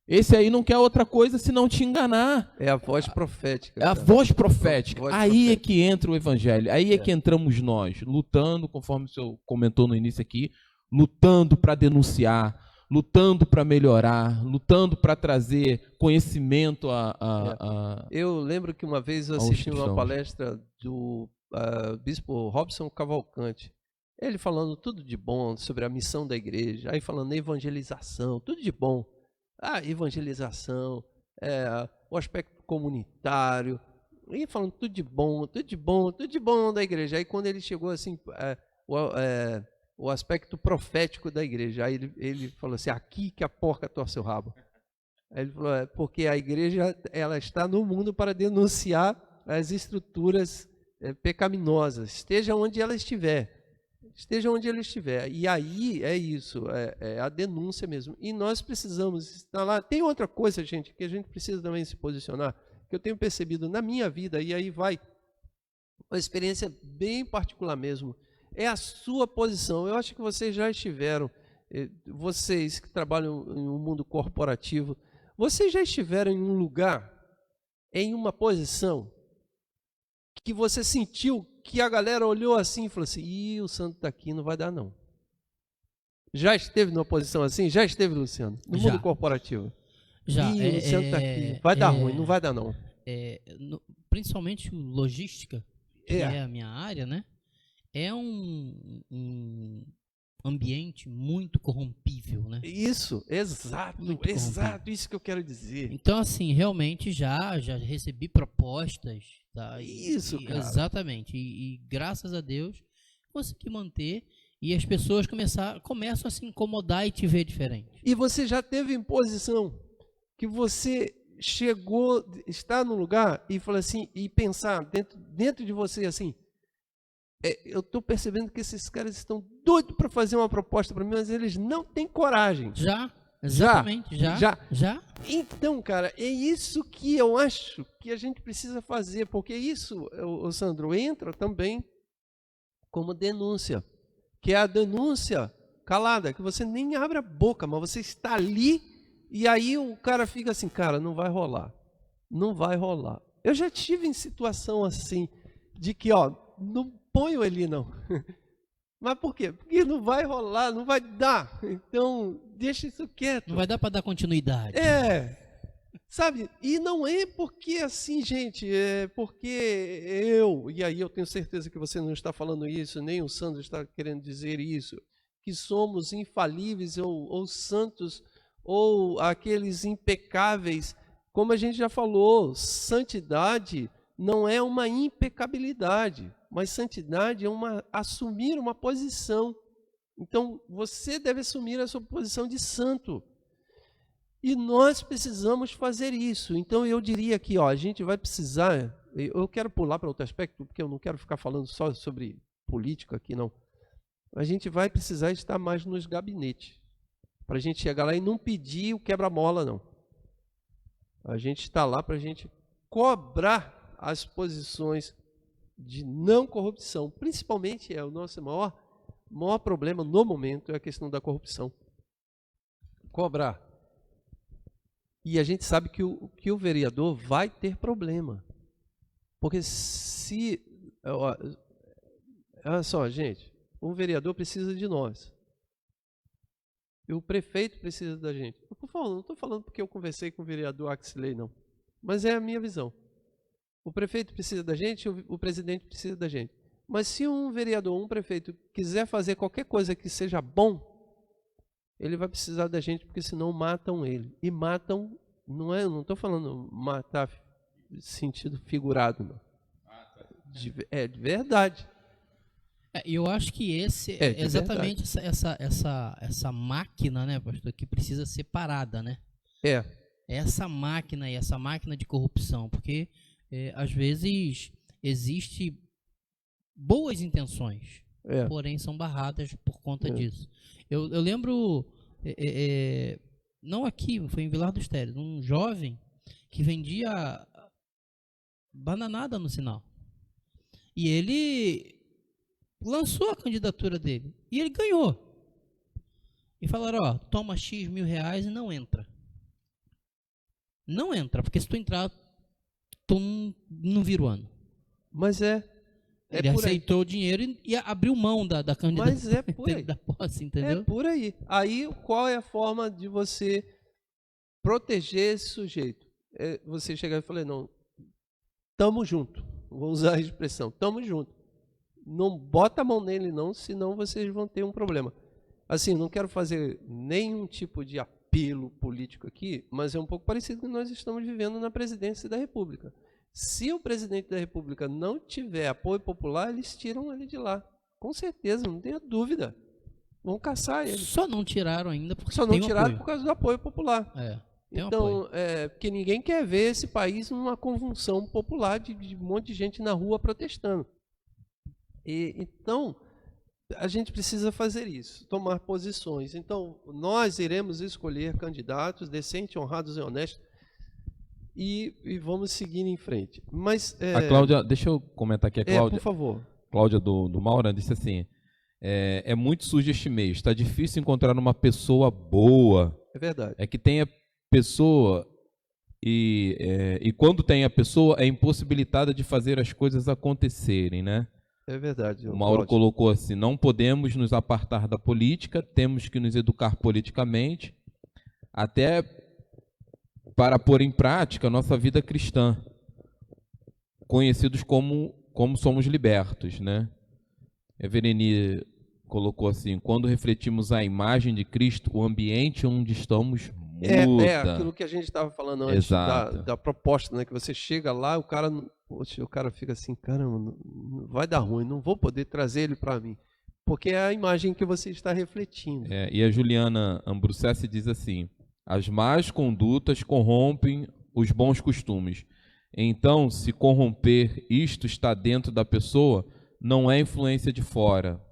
esse aí não quer outra coisa senão te enganar. É a voz profética. É a voz profética. Aí é que entra o evangelho. Aí é que entramos nós, lutando, conforme o senhor comentou no início aqui, lutando para denunciar, lutando para melhorar, lutando para trazer conhecimento Eu lembro que uma vez eu assisti uma palestra do bispo Robson Cavalcante. Ele falando tudo de bom sobre a missão da igreja, aí falando evangelização, tudo de bom. A evangelização, o aspecto comunitário, e falando tudo de bom, tudo de bom, tudo de bom da igreja. Aí quando ele chegou assim, o aspecto profético da igreja, aí ele falou assim, aqui que a porca torce o rabo. Aí ele falou, porque a igreja ela está no mundo para denunciar as estruturas pecaminosas, esteja onde ela estiver. Esteja onde ele estiver. E aí é isso, é a denúncia mesmo. E nós precisamos estar lá. Tem outra coisa, gente, que a gente precisa também se posicionar, que eu tenho percebido na minha vida, e aí vai uma experiência bem particular mesmo, é a sua posição. Eu acho que vocês já estiveram, vocês que trabalham no mundo corporativo, vocês já estiveram em um lugar, em uma posição, que você sentiu que a galera olhou assim e falou assim, ih, o Sandro está aqui, não vai dar não. Já esteve numa posição assim? Já esteve, Luciano? No mundo corporativo? Já. Ih, o Luciano está aqui, vai dar ruim, não vai dar não. Principalmente logística, que é a minha área, né? É um ambiente muito corrompível, né? Isso, exato, isso que eu quero dizer. Então, assim, realmente já recebi propostas. Tá? Isso, cara. Exatamente. E graças a Deus consegui manter e as pessoas começam a se incomodar e te ver diferente. E você já teve em posição que você chegou, está no lugar e falou assim, e pensar dentro de você assim, eu estou percebendo que esses caras estão doidos para fazer uma proposta para mim, mas eles não têm coragem. Exatamente, já. Então, cara, é isso que eu acho que a gente precisa fazer, porque isso, Sandro, entra também como denúncia, que é a denúncia calada, que você nem abre a boca, mas você está ali e aí o cara fica assim, cara, não vai rolar, não vai rolar. Eu já tive em situação assim, de que, não ponho ele não. Mas por quê? Porque não vai rolar, não vai dar. Então, deixa isso quieto. Não vai dar para dar continuidade. Sabe? E não é porque assim, gente, é porque e aí eu tenho certeza que você não está falando isso, nem o Sandro está querendo dizer isso, que somos infalíveis ou santos, ou aqueles impecáveis. Como a gente já falou, santidade não é uma impecabilidade, mas santidade é assumir uma posição. Então, você deve assumir a sua posição de santo. E nós precisamos fazer isso. Então, eu diria que a gente vai precisar... Eu quero pular para outro aspecto, porque eu não quero ficar falando só sobre política aqui, não. A gente vai precisar estar mais nos gabinetes, para a gente chegar lá e não pedir o quebra-mola, não. A gente está lá para a gente cobrar as posições de não corrupção. Principalmente, o nosso maior problema no momento é a questão da corrupção. Cobrar. E a gente sabe que o vereador vai ter problema. Porque olha só, gente, o vereador precisa de nós. E o prefeito precisa da gente. Não estou falando porque eu conversei com o vereador Axley, não. Mas é a minha visão. O prefeito precisa da gente, o presidente precisa da gente. Mas se um vereador, um prefeito quiser fazer qualquer coisa que seja bom, ele vai precisar da gente, porque senão matam ele. E matam, não estou falando matar sentido figurado, não. De verdade. E eu acho que esse É, de exatamente essa máquina, né, pastor, que precisa ser parada, né? É. Essa máquina e essa máquina de corrupção, porque às vezes existe boas intenções, porém são barradas por conta disso. Eu lembro, não aqui, foi em Vilar dos Teles, um jovem que vendia bananada no sinal. E ele lançou a candidatura dele. E ele ganhou. E falaram, ó, toma X mil reais e não entra. Não entra, porque se tu entrar, tu não vira o ano. Mas ele aceitou o dinheiro e abriu mão da candidatura. Mas é por aí. Da posse, entendeu? É por aí. Aí, qual é a forma de você proteger esse sujeito? Você chegar e falar, não, tamo junto. Vou usar a expressão, tamo junto. Não bota a mão nele não, senão vocês vão ter um problema. Assim, não quero fazer nenhum tipo de apelo político aqui, mas é um pouco parecido com o que nós estamos vivendo na presidência da República. Se o presidente da República não tiver apoio popular, eles tiram ele de lá. Com certeza, não tenha dúvida. Vão caçar ele. Só não tiraram ainda porque Só não tiraram por causa do apoio popular. Então, porque ninguém quer ver esse país numa convulsão popular de um monte de gente na rua protestando. Então, a gente precisa fazer isso, tomar posições. Então, nós iremos escolher candidatos decentes, honrados e honestos e vamos seguir em frente. Mas a Cláudia, deixa eu comentar aqui a Cláudia. Por favor. Cláudia do Maura disse assim: é muito sujo este meio, está difícil encontrar uma pessoa boa. É verdade. É que tenha pessoa e quando tem a pessoa é impossibilitada de fazer as coisas acontecerem, né? É verdade. O Mauro colocou assim: não podemos nos apartar da política, temos que nos educar politicamente, até para pôr em prática a nossa vida cristã, conhecidos como somos libertos, né? A Vereni colocou assim: quando refletimos a imagem de Cristo, o ambiente onde estamos muda. É aquilo que a gente estava falando antes da proposta, né? Que você chega lá, o cara fica assim, caramba, não vai dar ruim, não vou poder trazer ele para mim, porque é a imagem que você está refletindo. E a Juliana Ambrussessi diz assim: as más condutas corrompem os bons costumes. Então, se corromper isto está dentro da pessoa, não é influência de fora.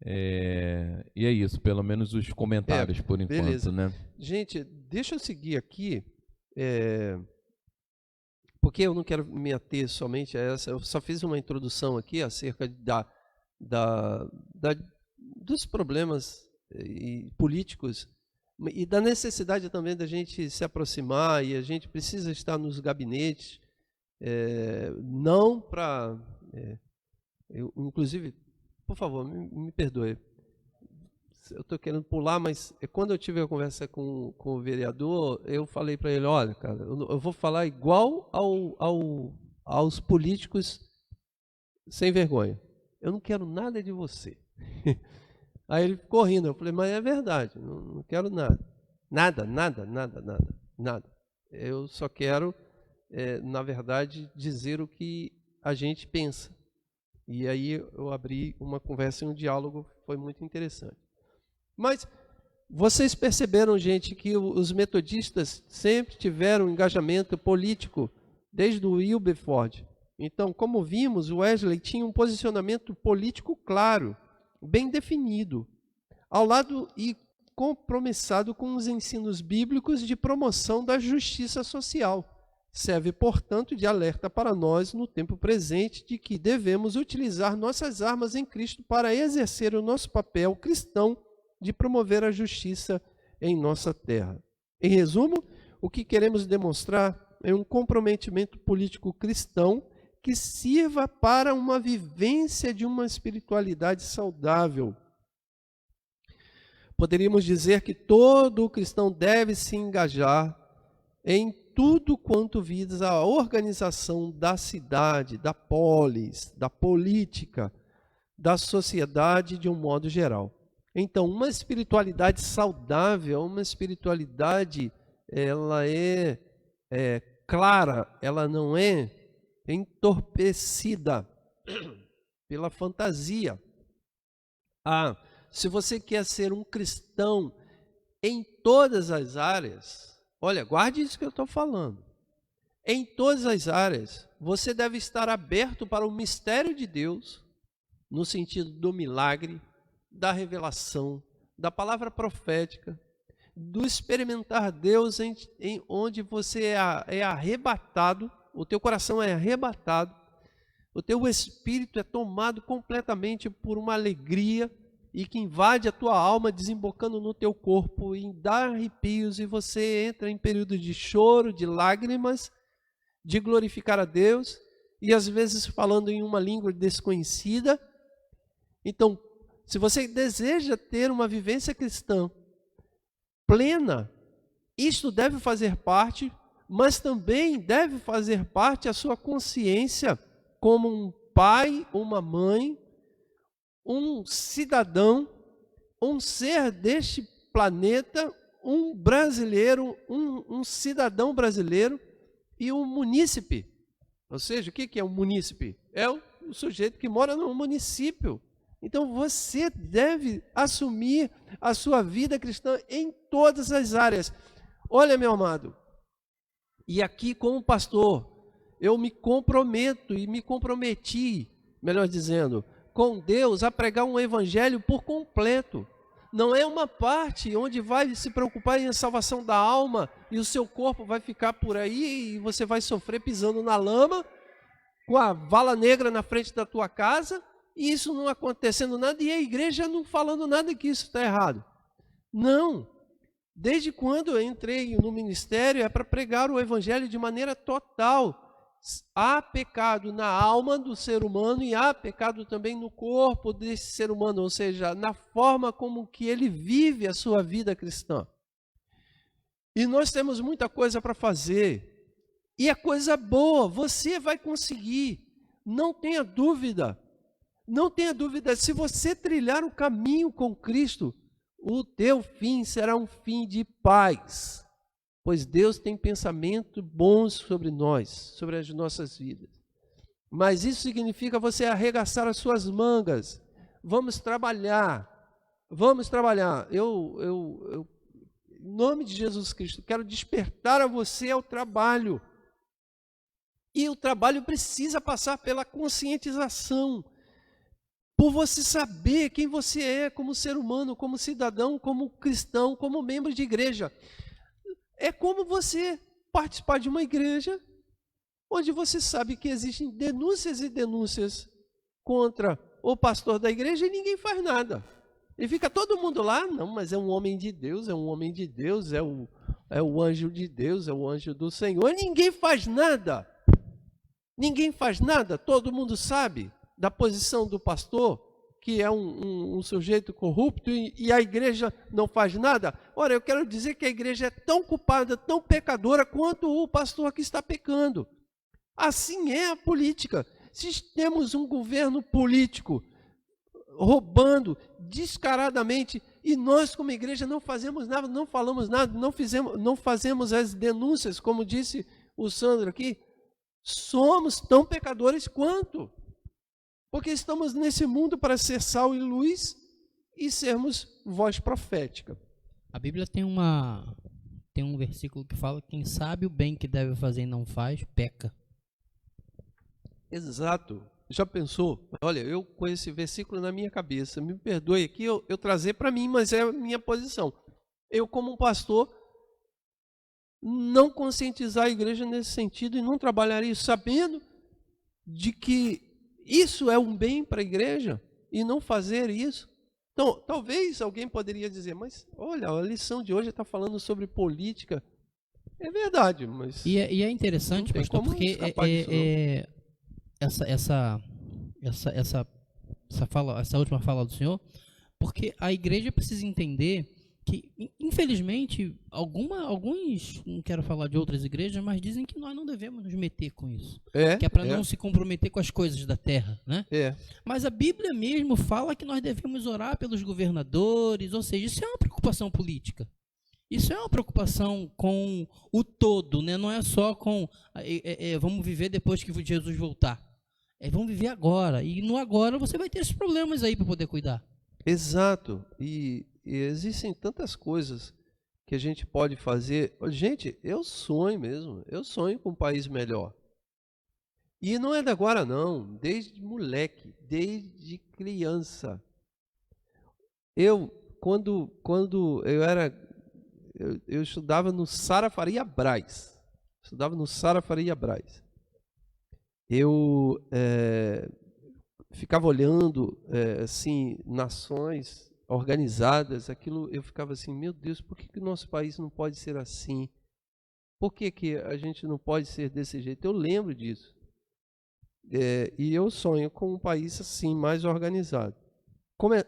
E é isso, pelo menos os comentários por enquanto, beleza. Né? Gente, deixa eu seguir aqui, porque eu não quero me ater somente a essa, eu só fiz uma introdução aqui acerca dos problemas políticos e da necessidade também da gente se aproximar, e a gente precisa estar nos gabinetes, não para... inclusive, por favor, me perdoe. Eu estou querendo pular, mas quando eu tive a conversa com o vereador, eu falei para ele, olha, cara, eu vou falar igual aos políticos sem vergonha. Eu não quero nada de você. Aí ele ficou rindo, eu falei, mas é verdade, não quero nada. Nada. Eu só quero, na verdade, dizer o que a gente pensa. E aí eu abri uma conversa e um diálogo, foi muito interessante. Mas vocês perceberam, gente, que os metodistas sempre tiveram engajamento político desde o Wilberforce. Então, como vimos, o Wesley tinha um posicionamento político claro, bem definido, ao lado e compromissado com os ensinos bíblicos de promoção da justiça social. Serve, portanto, de alerta para nós no tempo presente de que devemos utilizar nossas armas em Cristo para exercer o nosso papel cristão de promover a justiça em nossa terra. Em resumo, o que queremos demonstrar é um comprometimento político cristão que sirva para uma vivência de uma espiritualidade saudável. Poderíamos dizer que todo cristão deve se engajar em tudo quanto visa a organização da cidade, da polis, da política, da sociedade de um modo geral. Então, uma espiritualidade saudável, uma espiritualidade, ela é clara, ela não é entorpecida pela fantasia. Se você quer ser um cristão em todas as áreas, olha, guarde isso que eu estou falando. Em todas as áreas, você deve estar aberto para o mistério de Deus, no sentido do milagre, da revelação, da palavra profética, do experimentar Deus em onde você é arrebatado, o teu coração é arrebatado, o teu espírito é tomado completamente por uma alegria e que invade a tua alma, desembocando no teu corpo e dá arrepios, e você entra em períodos de choro, de lágrimas, de glorificar a Deus, e às vezes falando em uma língua desconhecida. Então, se você deseja ter uma vivência cristã plena, isto deve fazer parte, mas também deve fazer parte a sua consciência como um pai, uma mãe, um cidadão, um ser deste planeta, um brasileiro, um cidadão brasileiro e um munícipe. Ou seja, o que é um munícipe? É o sujeito que mora no município. Então você deve assumir a sua vida cristã em todas as áreas. Olha, meu amado, e aqui como pastor, eu me comprometo e me comprometi, melhor dizendo, com Deus a pregar um evangelho por completo. Não é uma parte onde vai se preocupar em a salvação da alma e o seu corpo vai ficar por aí e você vai sofrer pisando na lama, com a vala negra na frente da tua casa, e isso não acontecendo nada, e a igreja não falando nada que isso está errado. Não. Desde quando eu entrei no ministério é para pregar o evangelho de maneira total. Há pecado na alma do ser humano e há pecado também no corpo desse ser humano, ou seja, na forma como que ele vive a sua vida cristã. E nós temos muita coisa para fazer. E é coisa boa, você vai conseguir. Não tenha dúvida. Não tenha dúvida, se você trilhar o caminho com Cristo, o teu fim será um fim de paz, pois Deus tem pensamentos bons sobre nós, sobre as nossas vidas. Mas isso significa você arregaçar as suas mangas. Vamos trabalhar, vamos trabalhar. Eu, em nome de Jesus Cristo, quero despertar a você ao trabalho. E o trabalho precisa passar pela conscientização, por você saber quem você é como ser humano, como cidadão, como cristão, como membro de igreja. É como você participar de uma igreja onde você sabe que existem denúncias e denúncias contra o pastor da igreja e ninguém faz nada. E fica todo mundo lá, não, mas é um homem de Deus, é um homem de Deus, é o anjo de Deus, é o anjo do Senhor. E ninguém faz nada. Ninguém faz nada, todo mundo sabe da posição do pastor, que é um sujeito corrupto, e a igreja não faz nada. Ora, eu quero dizer que a igreja é tão culpada, tão pecadora, quanto o pastor que está pecando. Assim é a política. Se temos um governo político roubando descaradamente, e nós como igreja não fazemos nada, não falamos nada, não fazemos as denúncias, como disse o Sandro aqui, somos tão pecadores quanto. Porque estamos nesse mundo para ser sal e luz e sermos voz profética. A Bíblia tem um versículo que fala: quem sabe o bem que deve fazer e não faz, peca. Exato. Já pensou? Olha, eu com esse versículo na minha cabeça, me perdoe aqui eu trazer para mim, mas é a minha posição. Eu como um pastor, não conscientizar a igreja nesse sentido e não trabalhar isso sabendo de que isso é um bem para a igreja e não fazer isso. Então, talvez alguém poderia dizer, mas olha, a lição de hoje está falando sobre política. É verdade, mas... E é interessante, pastor, porque essa última fala do senhor, porque a igreja precisa entender que infelizmente, alguns, não quero falar de outras igrejas, mas dizem que nós não devemos nos meter com isso. Que é para não se comprometer com as coisas da terra, né? Mas a Bíblia mesmo fala que nós devemos orar pelos governadores, ou seja, isso é uma preocupação política. Isso é uma preocupação com o todo, né? Não é só com vamos viver depois que Jesus voltar. Vamos viver agora. E no agora você vai ter esses problemas aí para poder cuidar. Exato. E existem tantas coisas que a gente pode fazer. Gente, eu sonho mesmo. Eu sonho com um país melhor. E não é de agora não. Desde moleque, desde criança. Quando eu era... Eu estudava no Sara Faria Braz. Eu ficava olhando assim, nações organizadas, aquilo eu ficava assim, meu Deus, por que o nosso país não pode ser assim? Por que a gente não pode ser desse jeito? Eu lembro disso. E eu sonho com um país assim, mais organizado.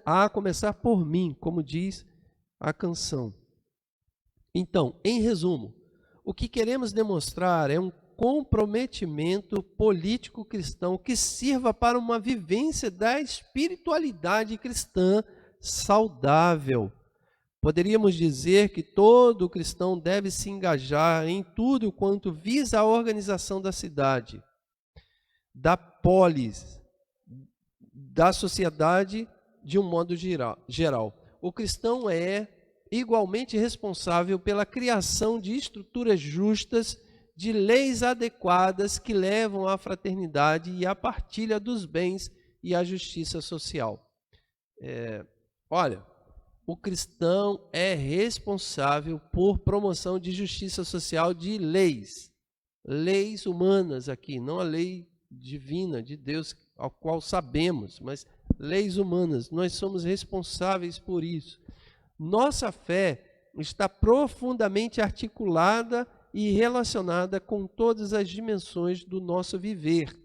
A começar por mim, como diz a canção. Então, em resumo, o que queremos demonstrar é um comprometimento político cristão que sirva para uma vivência da espiritualidade cristã saudável. Poderíamos dizer que todo cristão deve se engajar em tudo quanto visa a organização da cidade, da polis, da sociedade de um modo geral. O cristão é igualmente responsável pela criação de estruturas justas, de leis adequadas que levam à fraternidade e à partilha dos bens e à justiça social. Olha, o cristão é responsável por promoção de justiça social de leis humanas aqui, não a lei divina de Deus, ao qual sabemos, mas leis humanas. Nós somos responsáveis por isso. Nossa fé está profundamente articulada e relacionada com todas as dimensões do nosso viver.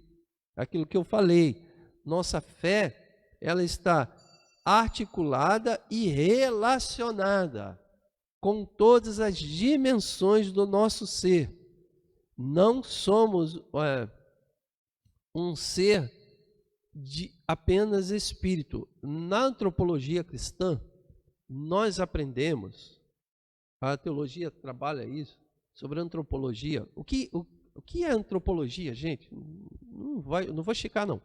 Aquilo que eu falei, nossa fé, ela está articulada e relacionada com todas as dimensões do nosso ser. Não somos um ser de apenas espírito. Na antropologia cristã, nós aprendemos, a teologia trabalha isso, sobre antropologia. O que é antropologia, gente? Não vou esticar, não.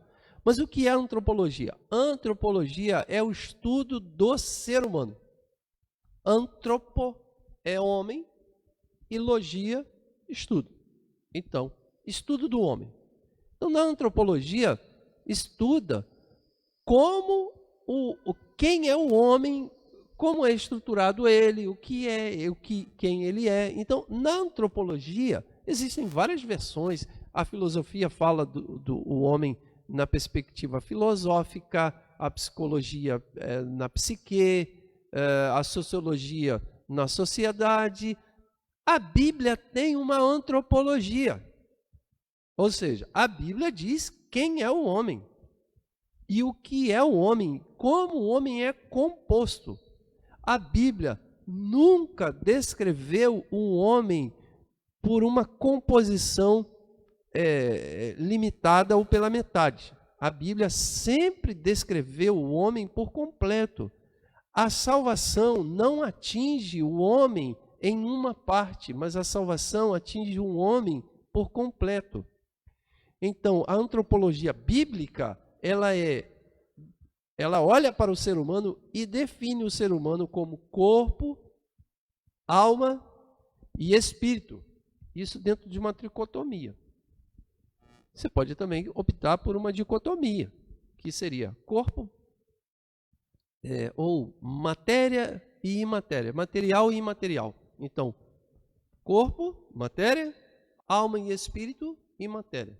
Mas o que é antropologia? Antropologia é o estudo do ser humano. Antropo é homem e logia, estudo. Então, estudo do homem. Então, na antropologia, estuda como quem é o homem, como é estruturado ele, quem ele é. Então, na antropologia, existem várias versões. A filosofia fala do homem na perspectiva filosófica, a psicologia na psique, a sociologia na sociedade. A Bíblia tem uma antropologia. Ou seja, a Bíblia diz quem é o homem e o que é o homem, como o homem é composto. A Bíblia nunca descreveu um homem por uma composição limitada ou pela metade. A Bíblia sempre descreveu o homem por completo. A salvação não atinge o homem em uma parte, mas a salvação atinge o homem por completo. Então, a antropologia bíblica, ela olha para o ser humano e define o ser humano como corpo, alma e espírito. Isso dentro de uma tricotomia. Você pode também optar por uma dicotomia, que seria corpo, ou matéria e imatéria, material e imaterial. Então, corpo, matéria, alma e espírito e matéria.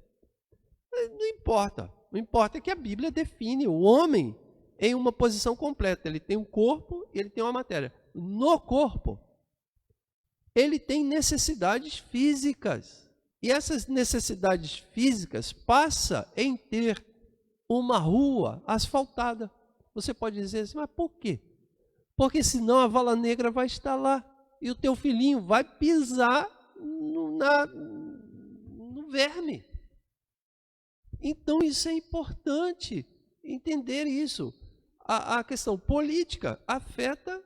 Não importa. O importa é que a Bíblia define o homem em uma posição completa. Ele tem um corpo e ele tem uma matéria. No corpo, ele tem necessidades físicas. E essas necessidades físicas passam em ter uma rua asfaltada. Você pode dizer assim, mas por quê? Porque senão a vala negra vai estar lá e o teu filhinho vai pisar no verme. Então isso é importante entender isso. A questão política afeta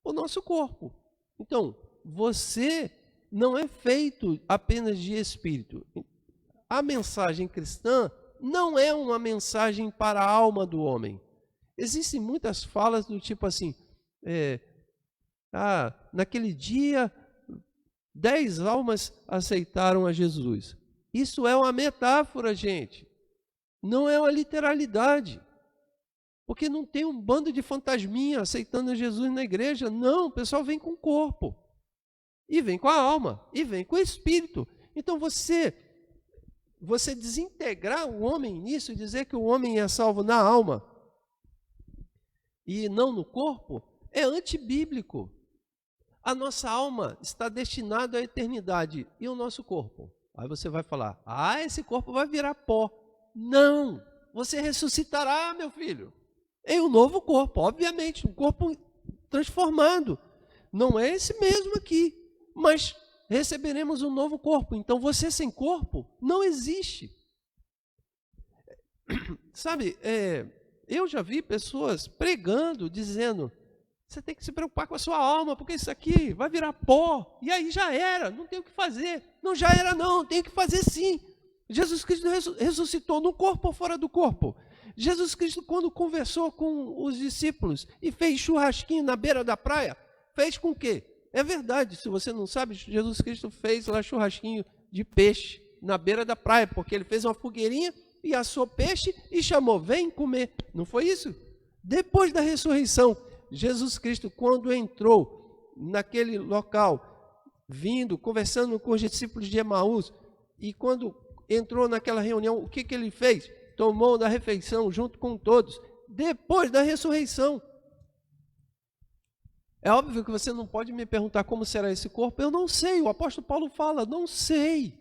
o nosso corpo. Então, você não é feito apenas de espírito. A mensagem cristã não é uma mensagem para a alma do homem. Existem muitas falas do tipo assim, naquele dia 10 almas aceitaram a Jesus. Isso é uma metáfora, gente. Não é uma literalidade. Porque não tem um bando de fantasminha aceitando Jesus na igreja. Não, o pessoal vem com o corpo. E vem com a alma. E vem com o espírito. Então você desintegrar o homem nisso e dizer que o homem é salvo na alma e não no corpo, é antibíblico. A nossa alma está destinada à eternidade. E o nosso corpo? Aí você vai falar, esse corpo vai virar pó. Não, você ressuscitará, meu filho, em um novo corpo, obviamente, um corpo transformado. Não é esse mesmo aqui, mas receberemos um novo corpo. Então você sem corpo não existe. Sabe, eu já vi pessoas pregando, dizendo, você tem que se preocupar com a sua alma, porque isso aqui vai virar pó, e aí já era, não tem o que fazer. Não, já era não, tem que fazer sim. Jesus Cristo ressuscitou no corpo ou fora do corpo? Jesus Cristo, quando conversou com os discípulos e fez churrasquinho na beira da praia, fez com o quê? É verdade, se você não sabe, Jesus Cristo fez lá churrasquinho de peixe na beira da praia, porque ele fez uma fogueirinha e assou peixe e chamou, vem comer. Não foi isso? Depois da ressurreição, Jesus Cristo, quando entrou naquele local, vindo, conversando com os discípulos de Emaús, e quando entrou naquela reunião, o que ele fez? Tomou da refeição junto com todos, depois da ressurreição. É óbvio que você não pode me perguntar como será esse corpo, eu não sei, o apóstolo Paulo fala, não sei.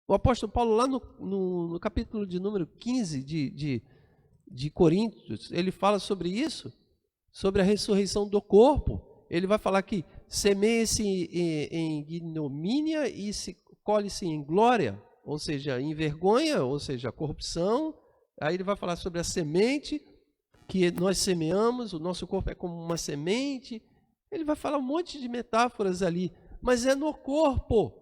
O apóstolo Paulo lá no capítulo de número 15 de Coríntios, ele fala sobre isso, sobre a ressurreição do corpo. Ele vai falar que semeia-se em ignomínia e se colhe-se em glória, ou seja, em vergonha, ou seja, corrupção. Aí ele vai falar sobre a semente que nós semeamos, o nosso corpo é como uma semente. Ele vai falar um monte de metáforas ali, mas é no corpo.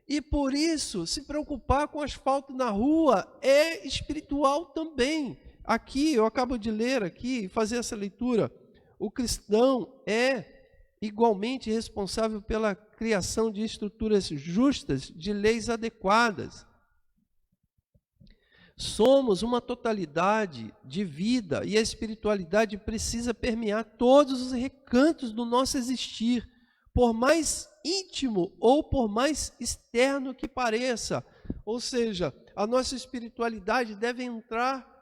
E por isso, se preocupar com asfalto na rua é espiritual também. Aqui, eu acabo de ler aqui, fazer essa leitura, o cristão é igualmente responsável pela criação de estruturas justas, de leis adequadas. Somos uma totalidade de vida e a espiritualidade precisa permear todos os recantos do nosso existir, por mais íntimo ou por mais externo que pareça. Ou seja, a nossa espiritualidade deve entrar,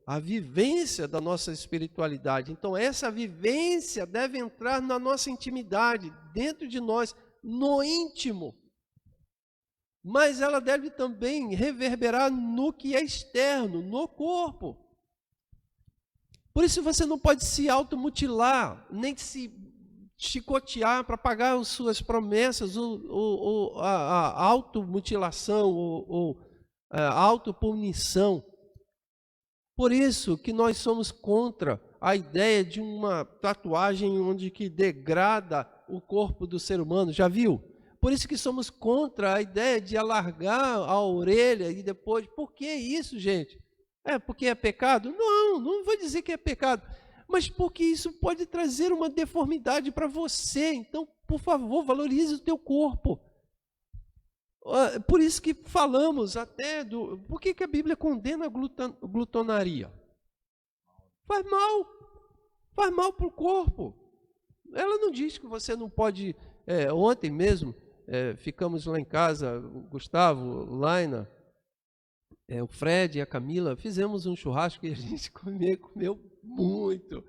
a vivência da nossa espiritualidade. Então essa vivência deve entrar na nossa intimidade, dentro de nós, no íntimo. Mas ela deve também reverberar no que é externo, no corpo. Por isso você não pode se automutilar, nem se chicotear para pagar as suas promessas, a automutilação, ou a autopunição. Por isso que nós somos contra a ideia de uma tatuagem onde que degrada o corpo do ser humano. Já viu? Por isso que somos contra a ideia de alargar a orelha e depois... Por que isso, gente? Porque é pecado? Não, não vou dizer que é pecado. Mas porque isso pode trazer uma deformidade para você. Então, por favor, valorize o teu corpo. Por isso que falamos até do... Por que a Bíblia condena a glutonaria? Faz mal. Faz mal para o corpo. Ela não diz que você não pode... ontem mesmo, ficamos lá em casa, o Gustavo, Laina, o Fred e a Camila, fizemos um churrasco e a gente comeu muito.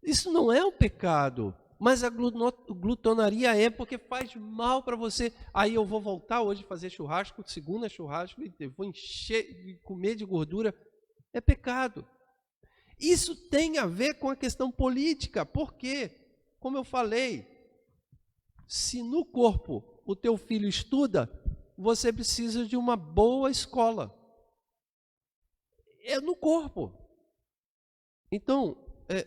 Isso não é um pecado. Mas a glutonaria é porque faz mal para você. Aí eu vou voltar hoje a fazer churrasco, segunda churrasco, e vou encher, comer de gordura. É pecado. Isso tem a ver com a questão política, porque, como eu falei, se no corpo o teu filho estuda, você precisa de uma boa escola. É no corpo. Então,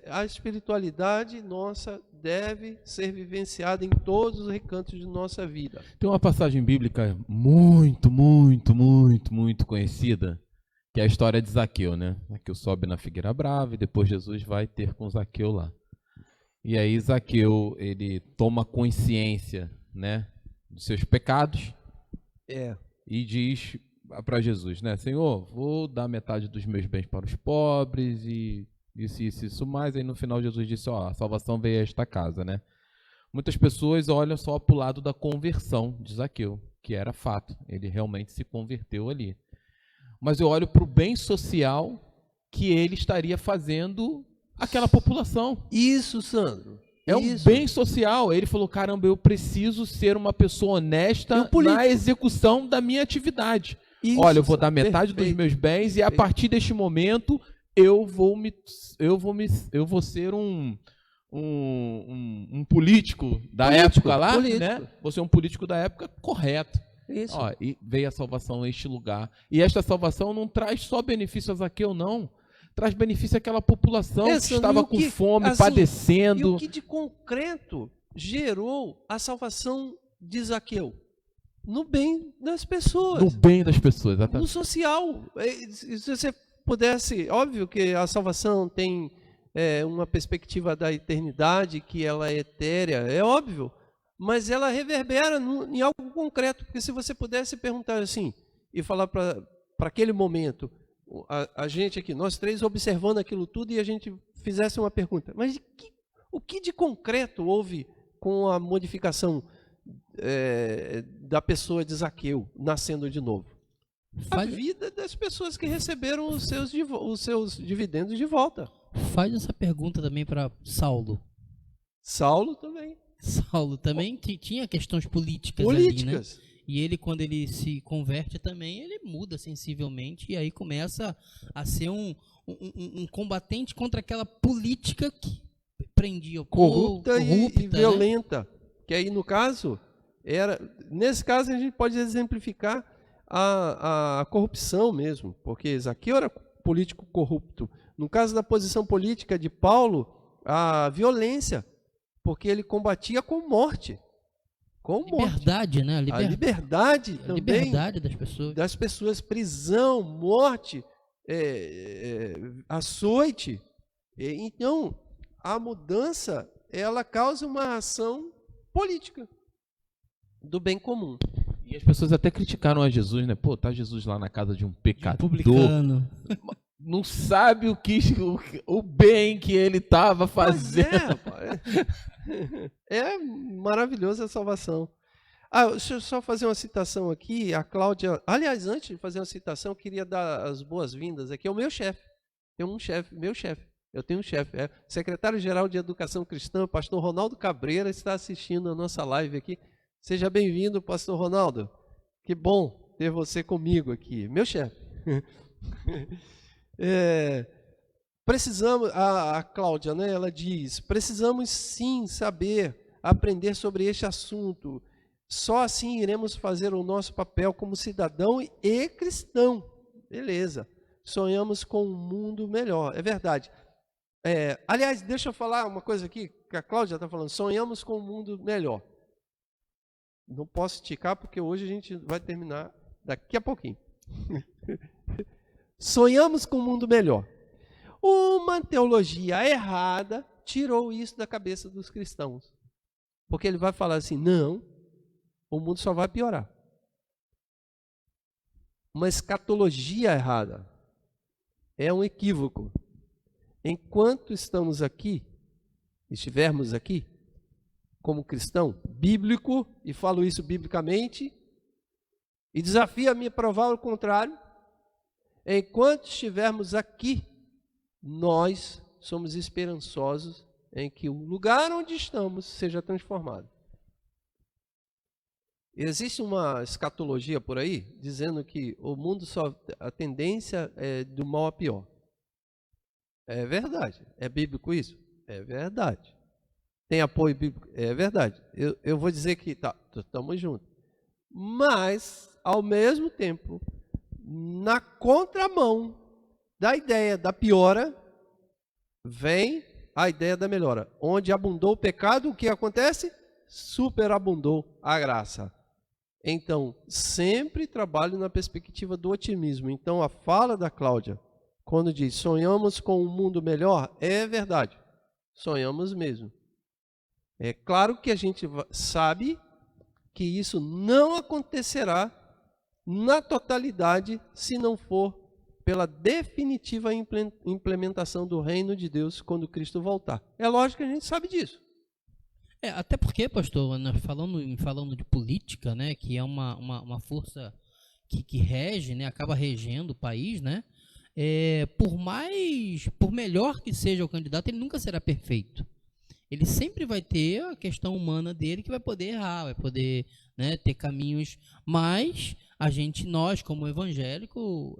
a espiritualidade nossa deve ser vivenciada em todos os recantos de nossa vida. Tem uma passagem bíblica muito, muito, muito, muito conhecida, que é a história de Zaqueu, né? Zaqueu sobe na figueira brava e depois Jesus vai ter com Zaqueu lá. E aí Zaqueu, ele toma consciência, né, dos seus pecados e diz para Jesus, né? Senhor, vou dar metade dos meus bens para os pobres e isso mais. Aí no final Jesus disse, ó, a salvação veio a esta casa, né? Muitas pessoas olham só para o lado da conversão de Zaqueu, que era fato, ele realmente se converteu ali. Mas eu olho para o bem social que ele estaria fazendo aquela população. Isso, Sandro. É um bem social. Ele falou, caramba, eu preciso ser uma pessoa honesta na execução da minha atividade. Isso, olha, eu vou dar metade dos meus bens e a partir deste momento eu vou ser um político da época lá, né? Vou ser um político da época correto. Isso. Ó, e veio a salvação a este lugar. E esta salvação não traz só benefício a Zaqueu, não. Traz benefício àquela população que estava com fome, assim, padecendo. E o que de concreto gerou a salvação de Zaqueu? No bem das pessoas. No bem das pessoas, exatamente. No social. Se você pudesse... Óbvio que a salvação tem uma perspectiva da eternidade, que ela é etérea, é óbvio. Mas ela reverbera em algo concreto. Porque se você pudesse perguntar assim, e falar para aquele momento, a gente aqui, nós três observando aquilo tudo, e a gente fizesse uma pergunta, mas o que de concreto houve com a modificação da pessoa de Zaqueu nascendo de novo? A vida das pessoas que receberam os seus dividendos de volta. Faz essa pergunta também para Saulo. Saulo também. Saulo também tinha questões políticas ali, né? E ele, quando ele se converte também, ele muda sensivelmente e aí começa a ser um combatente contra aquela política que prendia o povo, corrupta e violenta. Né? Que aí, no caso, nesse caso a gente pode exemplificar a corrupção mesmo, porque Zaqueu era político corrupto. No caso da posição política de Paulo, a violência, porque ele combatia com morte. Liberdade, né? A liberdade também. Liberdade das pessoas. Prisão, morte, açoite. Então, a mudança, ela causa uma ação política do bem comum. E as pessoas até criticaram a Jesus, né? Pô, tá Jesus lá na casa de um pecador. Publicano. Não sabe o bem que ele estava fazendo. É maravilhosa a salvação. Deixa eu só fazer uma citação aqui. A Cláudia... Aliás, antes de fazer uma citação, eu queria dar as boas-vindas aqui ao meu chefe. Eu tenho um chefe. Secretário-Geral de Educação Cristã, pastor Ronaldo Cabreira, está assistindo a nossa live aqui. Seja bem-vindo, pastor Ronaldo. Que bom ter você comigo aqui. Meu chefe. Precisamos, a Cláudia, né, ela diz, precisamos sim aprender sobre este assunto. Só assim iremos fazer o nosso papel como cidadão e cristão. Beleza. Sonhamos com um mundo melhor. É verdade. Aliás, deixa eu falar uma coisa aqui que a Cláudia está falando. Sonhamos com um mundo melhor. Não posso esticar porque hoje a gente vai terminar daqui a pouquinho. Sonhamos com um mundo melhor. Uma teologia errada tirou isso da cabeça dos cristãos. Porque ele vai falar assim, não, o mundo só vai piorar. Uma escatologia errada é um equívoco. Enquanto estivermos aqui, como cristão bíblico, e falo isso biblicamente, e desafio a me provar o contrário, enquanto estivermos aqui, nós somos esperançosos em que o lugar onde estamos seja transformado. Existe uma escatologia por aí, dizendo que o mundo a tendência é do mal a pior. É verdade. É bíblico isso? É verdade. Tem apoio bíblico? É verdade. Eu vou dizer que estamos juntos. Mas, ao mesmo tempo, na contramão da ideia da piora, vem a ideia da melhora. Onde abundou o pecado, o que acontece? Superabundou a graça. Então, sempre trabalho na perspectiva do otimismo. Então, a fala da Cláudia, quando diz sonhamos com um mundo melhor, é verdade. Sonhamos mesmo. É claro que a gente sabe que isso não acontecerá na totalidade se não for pela definitiva implementação do reino de Deus quando Cristo voltar. É lógico que a gente sabe disso. Até porque, pastor, nós falando de política, né, que é uma força que rege, né, acaba regendo o país, né, por melhor que seja o candidato, ele nunca será perfeito. Ele sempre vai ter a questão humana dele que vai poder errar, vai poder, né, ter caminhos, mas nós como evangélico,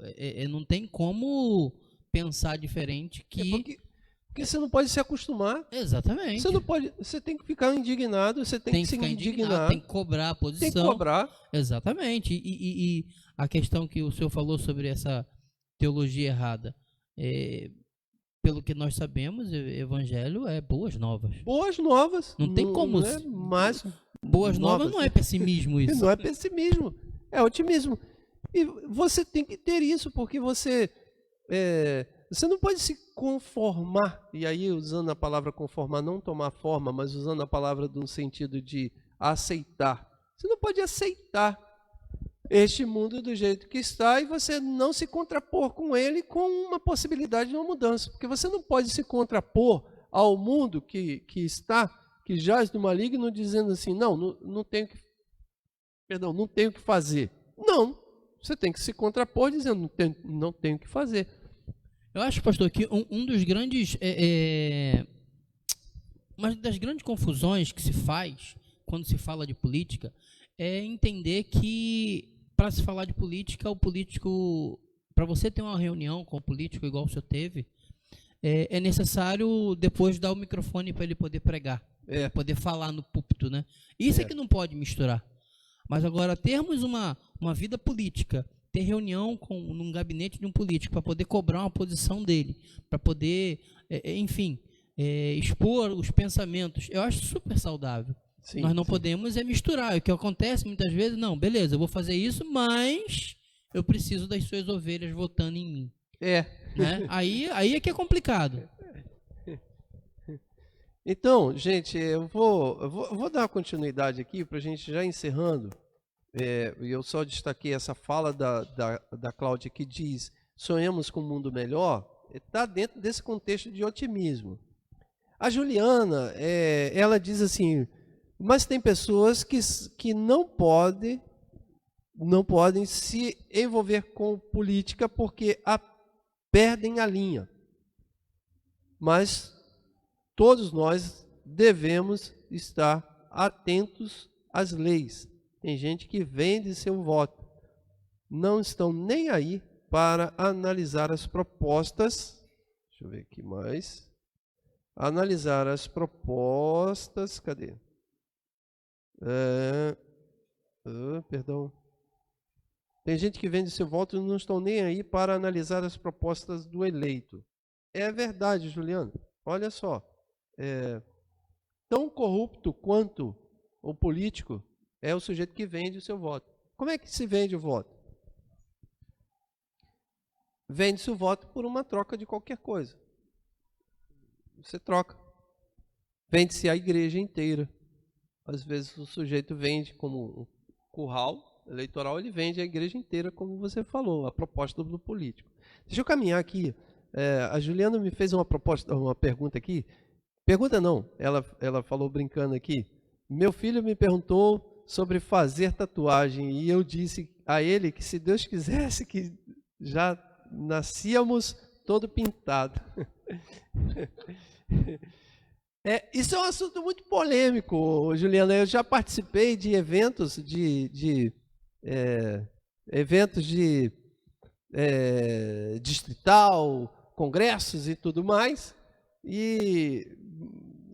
não tem como pensar diferente que... Porque você não pode se acostumar. Exatamente. Você não pode, você tem que ficar indignado, você tem que se indignar. Tem que cobrar a posição. Tem que cobrar. Exatamente. E a questão que o senhor falou sobre essa teologia errada, pelo que nós sabemos, evangelho é boas novas. Boas novas. Não tem como. Não é mais boas novas não é pessimismo isso. Não é pessimismo, é otimismo. E você tem que ter isso, porque você não pode se conformar, e aí usando a palavra conformar, não tomar forma, mas usando a palavra no sentido de aceitar. Você não pode aceitar este mundo do jeito que está e você não se contrapor com ele com uma possibilidade de uma mudança. Porque você não pode se contrapor ao mundo que jaz no maligno, dizendo assim, não tenho que fazer. Não, você tem que se contrapor dizendo, não tenho que fazer. Eu acho, pastor, que um dos grandes... uma das grandes confusões que se faz quando se fala de política é entender que, para se falar de política, o político... Para você ter uma reunião com o político igual o senhor teve, é necessário depois dar o microfone para ele poder pregar, poder falar no púlpito, né? Isso é que não pode misturar. Mas agora, termos uma vida política, ter reunião num gabinete de um político para poder cobrar uma posição dele, para poder, expor os pensamentos, eu acho super saudável. Sim, nós não podemos misturar. O que acontece muitas vezes, não, beleza, eu vou fazer isso, mas eu preciso das suas ovelhas votando em mim. Né? Aí é que é complicado. Então, gente, eu vou dar continuidade aqui para a gente já encerrando. Eu só destaquei essa fala da Cláudia que diz, sonhamos com um mundo melhor, está dentro desse contexto de otimismo. A Juliana, ela diz assim, mas tem pessoas que não podem se envolver com política porque perdem a linha. Mas todos nós devemos estar atentos às leis. Tem gente que vende seu voto. Não estão nem aí para analisar as propostas. Deixa eu ver aqui mais. Analisar as propostas. Cadê? Perdão. Tem gente que vende seu voto e não estão nem aí para analisar as propostas do eleito. É verdade, Juliano. Olha só. Tão corrupto quanto o político é o sujeito que vende o seu voto. Como é que se vende o voto? Vende-se o voto por uma troca de qualquer coisa. Você troca. Vende-se a igreja inteira. Às vezes o sujeito vende como um curral eleitoral, ele vende a igreja inteira, como você falou, a proposta do político. Deixa eu caminhar aqui. A Juliana me fez uma pergunta aqui. Pergunta não, ela falou brincando aqui. Meu filho me perguntou sobre fazer tatuagem e eu disse a ele que se Deus quisesse que já nascíamos todo pintado. Isso é um assunto muito polêmico, Juliana. Eu já participei de eventos distrital, congressos e tudo mais, e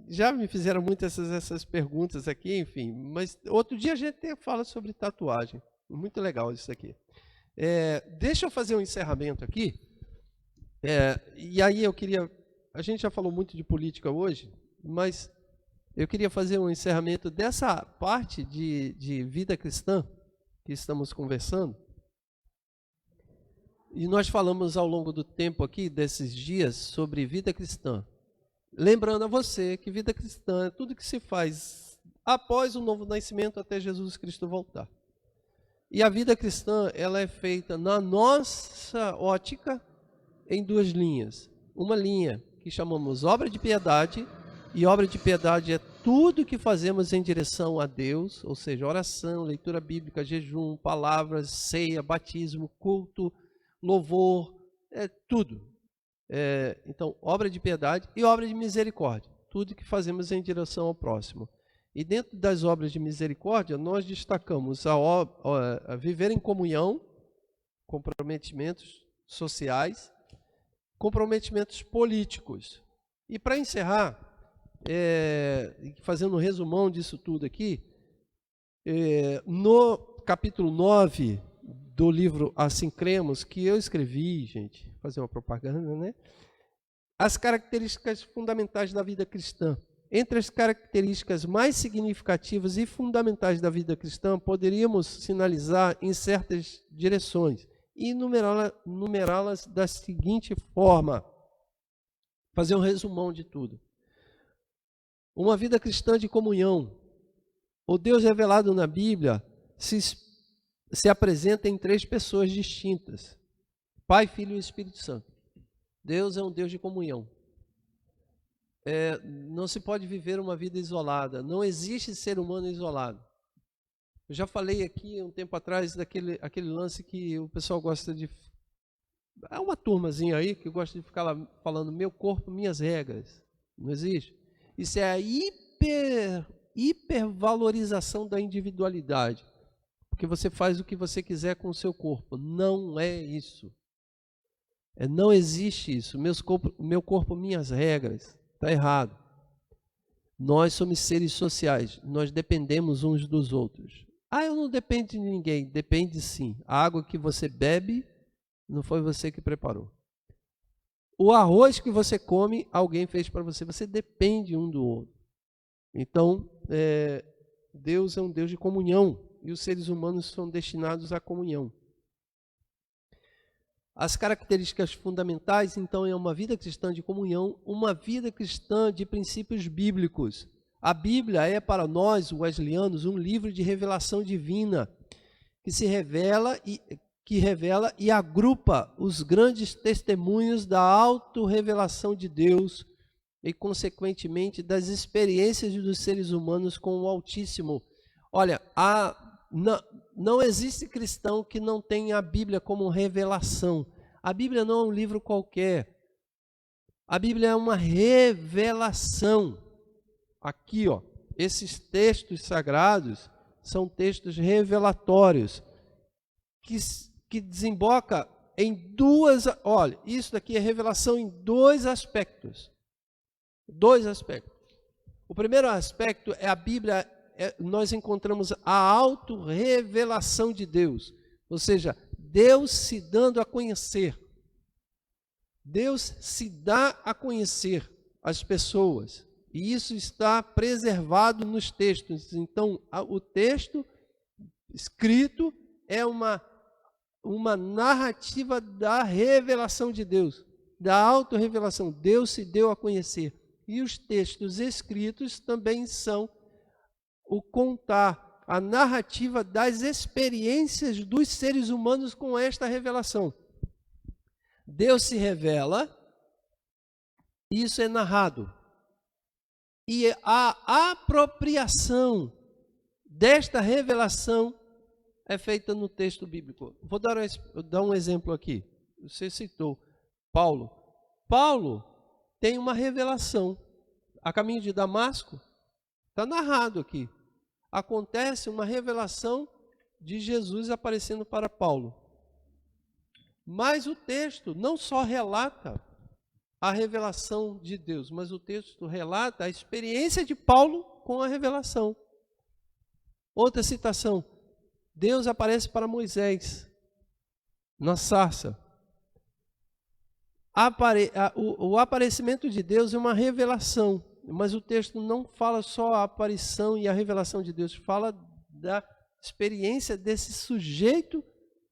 já me fizeram muitas essas perguntas aqui, enfim, mas outro dia a gente fala sobre tatuagem, muito legal isso aqui. Deixa eu fazer um encerramento aqui, e aí a gente já falou muito de política hoje, mas eu queria fazer um encerramento dessa parte de vida cristã que estamos conversando. E nós falamos ao longo do tempo aqui, desses dias, sobre vida cristã. Lembrando a você que vida cristã é tudo que se faz após o novo nascimento até Jesus Cristo voltar. E a vida cristã, ela é feita na nossa ótica em duas linhas. Uma linha que chamamos obra de piedade, e obra de piedade é tudo que fazemos em direção a Deus, ou seja, oração, leitura bíblica, jejum, palavras, ceia, batismo, culto, louvor, tudo. Então, obra de piedade e obra de misericórdia, tudo que fazemos em direção ao próximo. E dentro das obras de misericórdia, nós destacamos a viver em comunhão, comprometimentos sociais, comprometimentos políticos. E para encerrar, fazendo um resumão disso tudo aqui, no capítulo 9 do livro Assim Cremos, que eu escrevi, gente, fazer uma propaganda, né? As características fundamentais da vida cristã. Entre as características mais significativas e fundamentais da vida cristã, poderíamos sinalizar em certas direções e numerá-las da seguinte forma, fazer um resumão de tudo. Uma vida cristã de comunhão. O Deus revelado na Bíblia se apresenta em três pessoas distintas: Pai, Filho e Espírito Santo. Deus é um Deus de comunhão. Não se pode viver uma vida isolada. Não existe ser humano isolado. Eu já falei aqui um tempo atrás aquele lance que o pessoal gosta de... É uma turmazinha aí que gosta de ficar lá falando meu corpo, minhas regras. Não existe? Isso é a hipervalorização da individualidade. Porque você faz o que você quiser com o seu corpo. Não é isso. Não existe isso. Meu corpo, minhas regras. Está errado. Nós somos seres sociais. Nós dependemos uns dos outros. Eu não dependo de ninguém. Depende sim. A água que você bebe, não foi você que preparou. O arroz que você come, alguém fez para você. Você depende um do outro. Então, Deus é um Deus de comunhão. E os seres humanos são destinados à comunhão. As características fundamentais, então, é uma vida cristã de comunhão, uma vida cristã de princípios bíblicos. A Bíblia é para nós, wesleyanos, um livro de revelação divina, que revela e agrupa os grandes testemunhos da autorrevelação de Deus e, consequentemente, das experiências dos seres humanos com o Altíssimo. Olha, não existe cristão que não tenha a Bíblia como revelação. A Bíblia não é um livro qualquer. A Bíblia é uma revelação. Aqui, esses textos sagrados são textos revelatórios que desemboca em duas... Olha, isso daqui é revelação em dois aspectos. Dois aspectos. O primeiro aspecto é a Bíblia... nós encontramos a autorrevelação de Deus, ou seja, Deus se dando a conhecer. Deus se dá a conhecer às pessoas, e isso está preservado nos textos. Então, o texto escrito é uma narrativa da revelação de Deus, da autorrevelação. Deus se deu a conhecer, e os textos escritos também são o contar, a narrativa das experiências dos seres humanos com esta revelação. Deus se revela, isso é narrado. E a apropriação desta revelação é feita no texto bíblico. Vou dar um exemplo aqui. Você citou Paulo. Paulo tem uma revelação. A caminho de Damasco, está narrado aqui. Acontece uma revelação de Jesus aparecendo para Paulo. Mas o texto não só relata a revelação de Deus, mas o texto relata a experiência de Paulo com a revelação. Outra citação, Deus aparece para Moisés na sarça. O aparecimento de Deus é uma revelação, mas o texto não fala só a aparição e a revelação de Deus, fala da experiência desse sujeito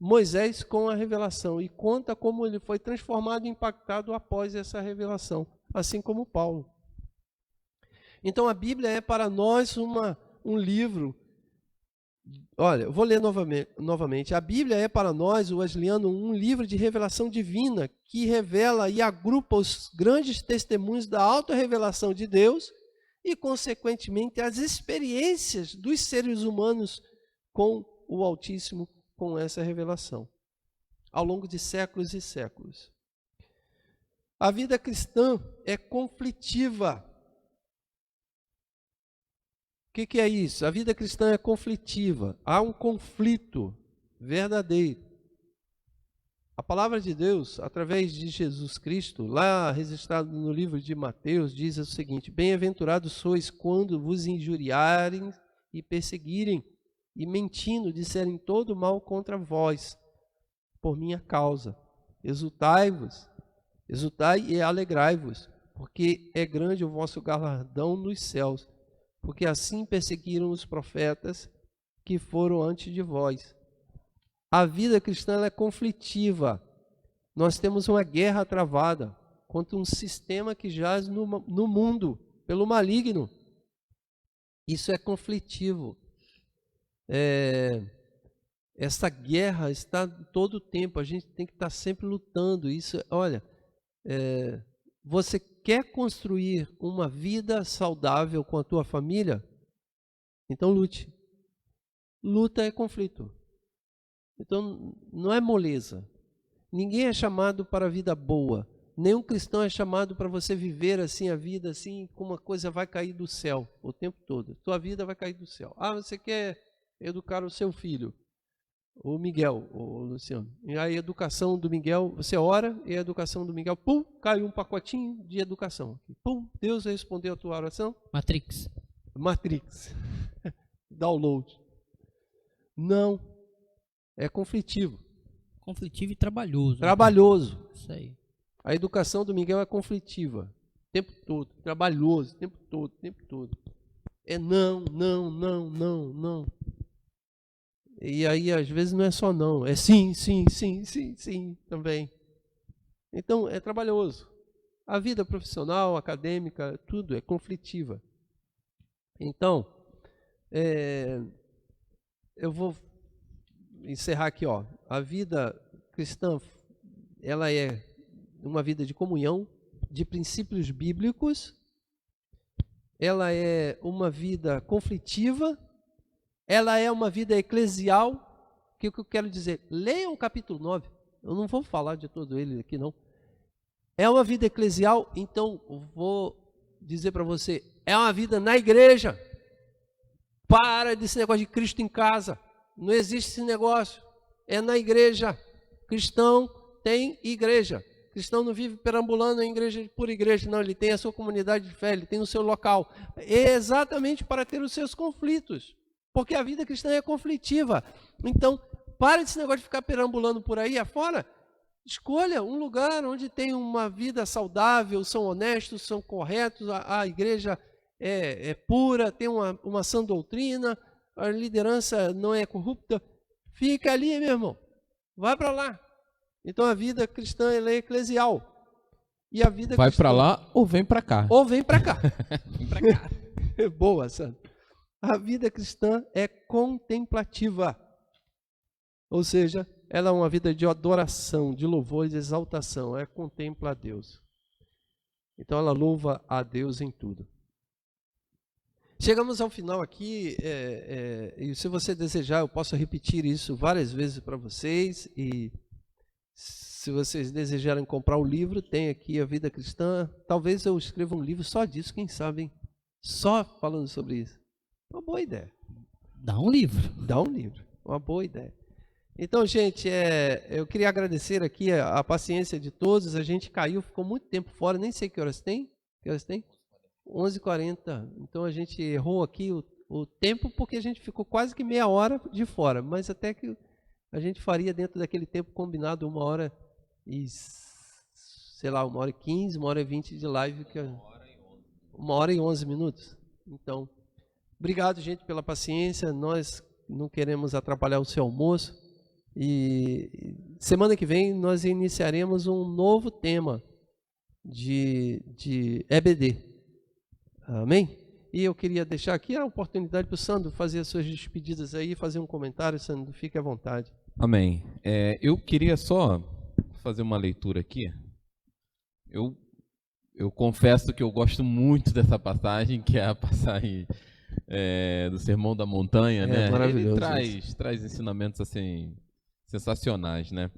Moisés com a revelação e conta como ele foi transformado e impactado após essa revelação, assim como Paulo. Então a Bíblia é para nós um livro. Olha, eu vou ler novamente. A Bíblia é para nós, o Wesleyano, um livro de revelação divina que revela e agrupa os grandes testemunhos da auto-revelação de Deus e, consequentemente, as experiências dos seres humanos com o Altíssimo, com essa revelação, ao longo de séculos e séculos. A vida cristã é conflitiva. O que é isso? A vida cristã é conflitiva. Há um conflito verdadeiro. A palavra de Deus, através de Jesus Cristo, lá registrado no livro de Mateus, diz o seguinte: bem-aventurados sois quando vos injuriarem e perseguirem, e mentindo disserem todo mal contra vós, por minha causa. Exultai-vos, exultai e alegrai-vos, porque é grande o vosso galardão nos céus, porque assim perseguiram os profetas que foram antes de vós. A vida cristã é conflitiva. Nós temos uma guerra travada contra um sistema que jaz no mundo, pelo maligno. Isso é conflitivo. Essa guerra está todo o tempo, a gente tem que estar sempre lutando. Isso, olha, você quer construir uma vida saudável com a tua família? Então lute. Luta é conflito. Então não é moleza. Ninguém é chamado para a vida boa. Nenhum cristão é chamado para você viver assim a vida assim, como uma coisa vai cair do céu o tempo todo. Tua vida vai cair do céu. Ah, você quer educar o seu filho, o Miguel, o Luciano. E a educação do Miguel, você ora e a educação do Miguel, pum, caiu um pacotinho de educação. Pum, Deus respondeu a tua oração. Matrix. Download. Não, é conflitivo. Conflitivo e trabalhoso. Trabalhoso. Né? Isso aí. A educação do Miguel é conflitiva, o tempo todo, trabalhoso, o tempo todo. É não. E aí, às vezes, não é só não, é sim também. Então, é trabalhoso. A vida profissional, acadêmica, tudo é conflitiva. Então, eu vou encerrar aqui, ó. A vida cristã, ela é uma vida de comunhão, de princípios bíblicos. Ela é uma vida conflitiva. Ela é uma vida eclesial. O que eu quero dizer? Leiam o capítulo 9. Eu não vou falar de todo ele aqui, não. É uma vida eclesial, então vou dizer para você, é uma vida na igreja. Para desse negócio de Cristo em casa. Não existe esse negócio. É na igreja. Cristão tem igreja. Cristão não vive perambulando em igreja por igreja, não. Ele tem a sua comunidade de fé, ele tem o seu local. É exatamente para ter os seus conflitos. Porque a vida cristã é conflitiva. Então, pare desse negócio de ficar perambulando por aí afora. Escolha um lugar onde tem uma vida saudável, são honestos, são corretos, a igreja é pura, tem uma sã doutrina, a liderança não é corrupta. Fica ali, meu irmão. Vai para lá. Então a vida cristã ela é eclesial. E a vida vai cristã... para lá ou vem para cá. Ou vem para cá. Vem para cá. Boa, Sandro. A vida cristã é contemplativa. Ou seja, ela é uma vida de adoração, de louvor e de exaltação. Ela contempla a Deus. Então ela louva a Deus em tudo. Chegamos ao final aqui, e se você desejar, eu posso repetir isso várias vezes para vocês, e se vocês desejarem comprar o livro, tem aqui a Vida Cristã. Talvez eu escreva um livro só disso, quem sabe, hein? Só falando sobre isso. Uma boa ideia. Dá um livro. Dá um livro, uma boa ideia. Então, gente, eu queria agradecer aqui a paciência de todos. A gente caiu, ficou muito tempo fora, nem sei que horas tem. Que horas tem? 11h40. Então a gente errou aqui o tempo porque a gente ficou quase que meia hora de fora. Mas até que a gente faria dentro daquele tempo combinado 1h e, sei lá, 1h15, 1h20 de live. 1h11. Então, obrigado, gente, pela paciência. Nós não queremos atrapalhar o seu almoço. E semana que vem nós iniciaremos um novo tema de EBD. Amém? E eu queria deixar aqui a oportunidade para o Sandro fazer as suas despedidas aí, fazer um comentário. Sandro, fique à vontade. Amém. Eu queria só fazer uma leitura aqui. Eu confesso que eu gosto muito dessa passagem, que é a passagem do Sermão da Montanha, né? Maravilhoso. Ele traz ensinamentos assim sensacionais, né?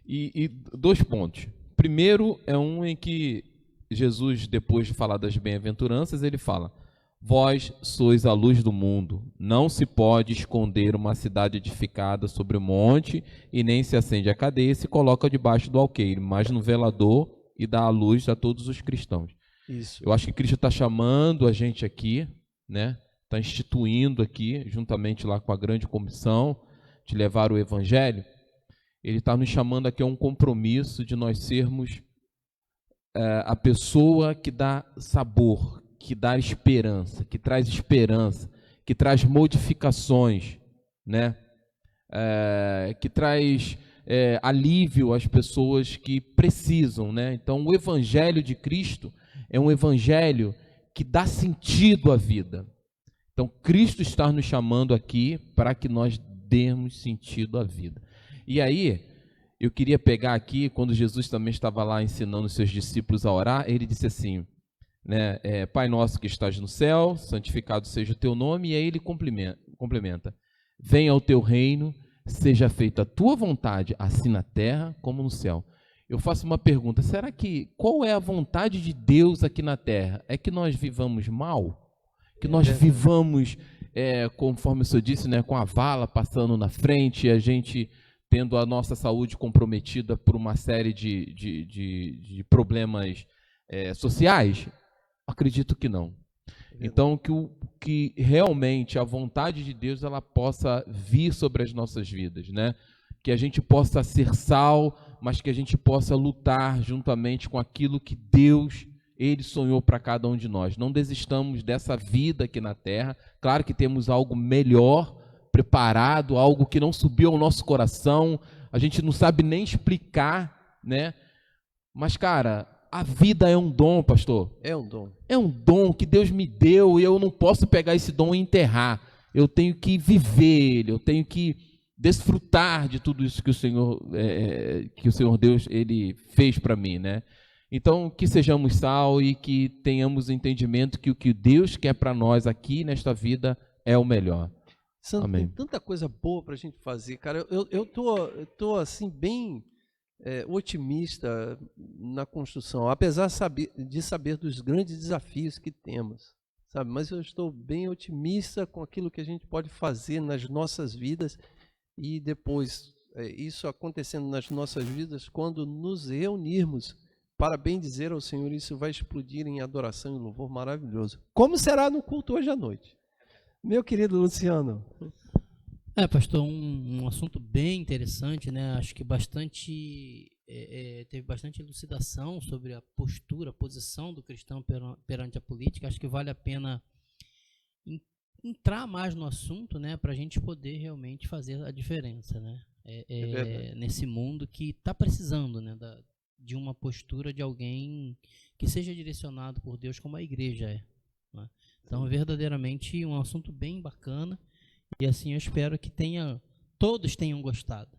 E 2 pontos. Primeiro é um em que Jesus, depois de falar das bem-aventuranças, ele fala: vós sois a luz do mundo, não se pode esconder uma cidade edificada sobre o monte, e nem se acende a cadeia e se coloca debaixo do alqueire, mas no velador, e dá a luz a todos os cristãos. Isso. Eu acho que Cristo está chamando a gente aqui, né? Está instituindo aqui, juntamente lá com a grande comissão, de levar o evangelho. Ele está nos chamando aqui a um compromisso de nós sermos a pessoa que dá sabor, que dá esperança, que traz modificações, né? Que traz alívio às pessoas que precisam, né? Então, o evangelho de Cristo é um evangelho que dá sentido à vida. Então, Cristo está nos chamando aqui para que nós demos sentido à vida. E aí, eu queria pegar aqui, quando Jesus também estava lá ensinando os seus discípulos a orar, ele disse assim, né, Pai nosso que estás no céu, santificado seja o teu nome, e aí ele complementa, venha ao teu reino, seja feita a tua vontade, assim na terra como no céu. Eu faço uma pergunta, qual é a vontade de Deus aqui na terra? É que nós vivamos mal? Que nós vivamos, conforme o senhor disse, né, com a vala passando na frente, e a gente tendo a nossa saúde comprometida por uma série de problemas sociais? Acredito que não. Então, que realmente a vontade de Deus ela possa vir sobre as nossas vidas, né? Que a gente possa ser sal, mas que a gente possa lutar juntamente com aquilo que Deus Ele sonhou para cada um de nós. Não desistamos dessa vida aqui na terra. Claro que temos algo melhor preparado, algo que não subiu ao nosso coração. A gente não sabe nem explicar, né? Mas, cara, a vida é um dom, pastor. É um dom. É um dom que Deus me deu e eu não posso pegar esse dom e enterrar. Eu tenho que viver ele, eu tenho que desfrutar de tudo isso que o Senhor Deus ele fez para mim, né? Então, que sejamos sal e que tenhamos entendimento que o que Deus quer para nós aqui nesta vida é o melhor. Sandro, Amém. tem tanta coisa boa para a gente fazer, cara. Eu tô assim bem otimista na construção, apesar de saber dos grandes desafios que temos, sabe? Mas eu estou bem otimista com aquilo que a gente pode fazer nas nossas vidas e depois isso acontecendo nas nossas vidas, quando nos reunirmos para bem dizer ao Senhor, isso vai explodir em adoração e louvor maravilhoso. Como será no culto hoje à noite? Meu querido Luciano. Pastor, um assunto bem interessante, né? Acho que teve bastante elucidação sobre a postura, a posição do cristão perante a política. Acho que vale a pena entrar mais no assunto, né? Para a gente poder realmente fazer a diferença, né? Nesse mundo que está precisando, né? De uma postura de alguém que seja direcionado por Deus como a igreja é. Né? Então, verdadeiramente, um assunto bem bacana. E assim eu espero que todos tenham gostado.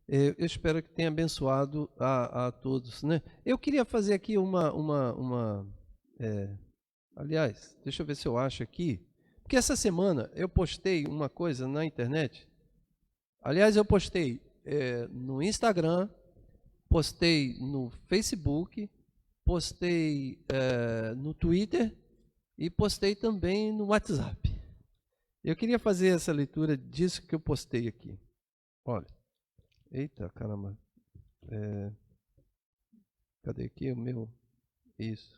Eu espero que tenha abençoado a todos, né? Eu queria fazer aqui aliás, deixa eu ver se eu acho aqui, porque essa semana eu postei uma coisa na internet. Aliás, eu postei no Instagram, postei no Facebook, postei no Twitter e postei também no WhatsApp. Eu queria fazer essa leitura disso que eu postei aqui. Olha, Eita, caramba. Cadê aqui o meu? Isso.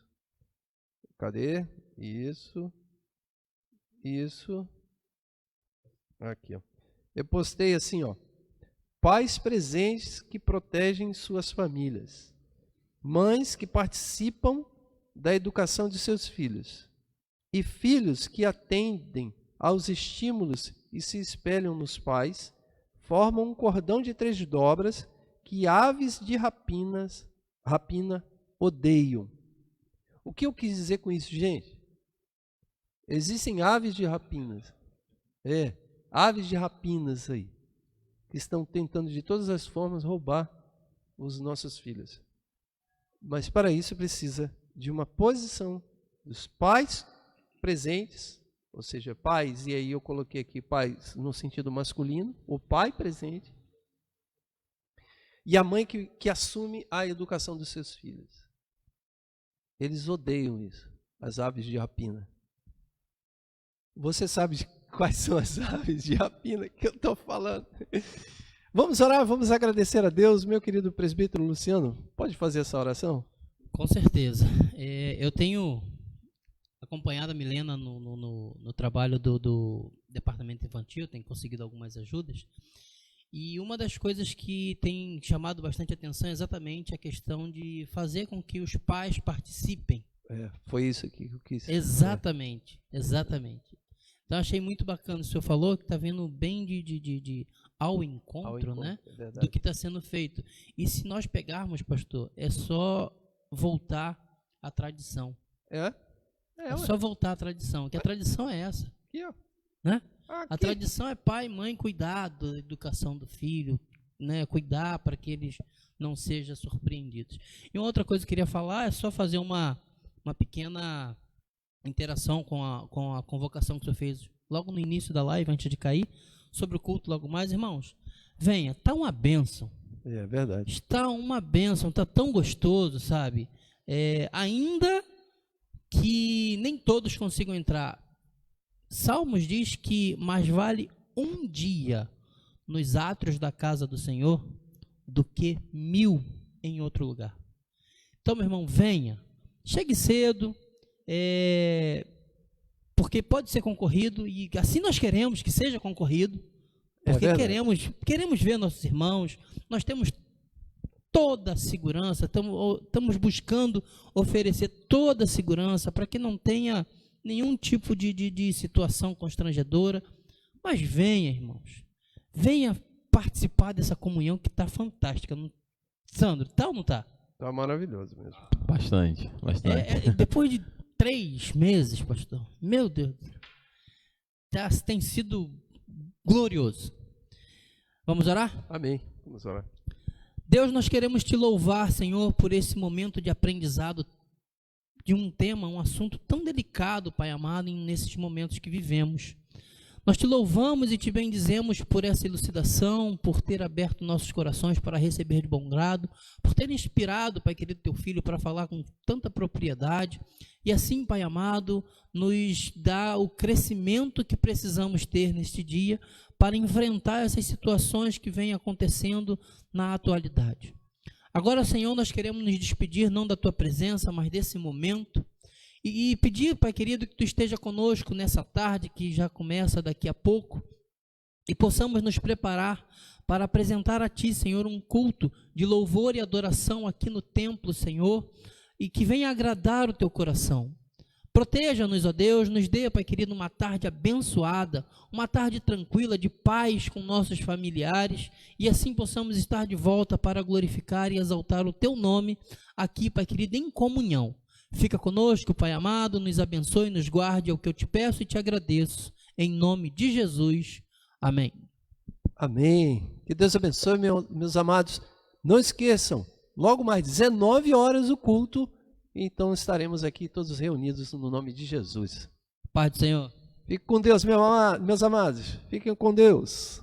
Cadê? Isso. Aqui, ó. Eu postei assim, ó. Pais presentes que protegem suas famílias. Mães que participam da educação de seus filhos. E filhos que atendem aos estímulos e se espelham nos pais, formam um cordão de 3 dobras que aves de rapina odeiam. O que eu quis dizer com isso, gente? Existem aves de rapinas. Aves de rapinas aí, que estão tentando de todas as formas roubar os nossos filhos. Mas para isso precisa de uma posição dos pais presentes, ou seja, pais, e aí eu coloquei aqui pais no sentido masculino, o pai presente, e a mãe que assume a educação dos seus filhos. Eles odeiam isso, as aves de rapina. Você sabe de quais são as aves de rapina que eu estou falando? Vamos orar, vamos agradecer a Deus. Meu querido presbítero Luciano, pode fazer essa oração? Com certeza. Eu tenho acompanhado a Milena no trabalho do departamento infantil, tenho conseguido algumas ajudas. E uma das coisas que tem chamado bastante atenção é exatamente a questão de fazer com que os pais participem. Foi isso que eu quis. Exatamente. Então achei muito bacana o senhor falou, que está vindo bem ao encontro, né, do que está sendo feito. E se nós pegarmos, pastor, é só voltar à tradição. É só voltar à tradição, que a tradição é essa. Aqui, ó. Né? Aqui. A tradição é pai e mãe cuidar da educação do filho, né, cuidar para que eles não sejam surpreendidos. E uma outra coisa que eu queria falar é só fazer uma pequena interação com a convocação que o senhor fez logo no início da live, antes de cair, sobre o culto logo mais. Irmãos, venha, está uma bênção. É verdade. Está uma bênção, está tão gostoso, sabe? Ainda que nem todos consigam entrar. Salmos diz que mais vale um dia nos átrios da casa do Senhor do que 1000 em outro lugar. Então, meu irmão, venha, chegue cedo, porque pode ser concorrido, e assim nós queremos que seja concorrido, porque queremos ver nossos irmãos, nós temos toda a segurança, estamos buscando oferecer toda a segurança para que não tenha nenhum tipo de situação constrangedora. Mas venha, irmãos, venha participar dessa comunhão que está fantástica. Sandro, tá ou não está? Está maravilhoso mesmo. Bastante. Depois de 3 meses, pastor, meu Deus, tem sido glorioso. Vamos orar? Amém. Vamos orar. Deus, nós queremos te louvar, Senhor, por esse momento de aprendizado de um tema, um assunto tão delicado, Pai amado, nesses momentos que vivemos. Nós te louvamos e te bendizemos por essa elucidação, por ter aberto nossos corações para receber de bom grado, por ter inspirado, Pai querido, teu filho para falar com tanta propriedade. E assim, Pai amado, nos dá o crescimento que precisamos ter neste dia para enfrentar essas situações que vêm acontecendo na atualidade. Agora, Senhor, nós queremos nos despedir não da tua presença, mas desse momento, e pedir, Pai querido, que tu esteja conosco nessa tarde, que já começa daqui a pouco, e possamos nos preparar para apresentar a ti, Senhor, um culto de louvor e adoração aqui no templo, Senhor, e que venha agradar o teu coração. Proteja-nos, ó Deus, nos dê, Pai querido, uma tarde abençoada, uma tarde tranquila, de paz com nossos familiares, e assim possamos estar de volta para glorificar e exaltar o teu nome aqui, Pai querido, em comunhão. Fica conosco, Pai amado, nos abençoe, nos guarde, é o que eu te peço e te agradeço, em nome de Jesus. Amém. Amém. Que Deus abençoe, meus amados. Não esqueçam, logo mais 19 horas o culto. Então estaremos aqui todos reunidos no nome de Jesus. Paz do Senhor. Fique com Deus, meus amados. Fiquem com Deus.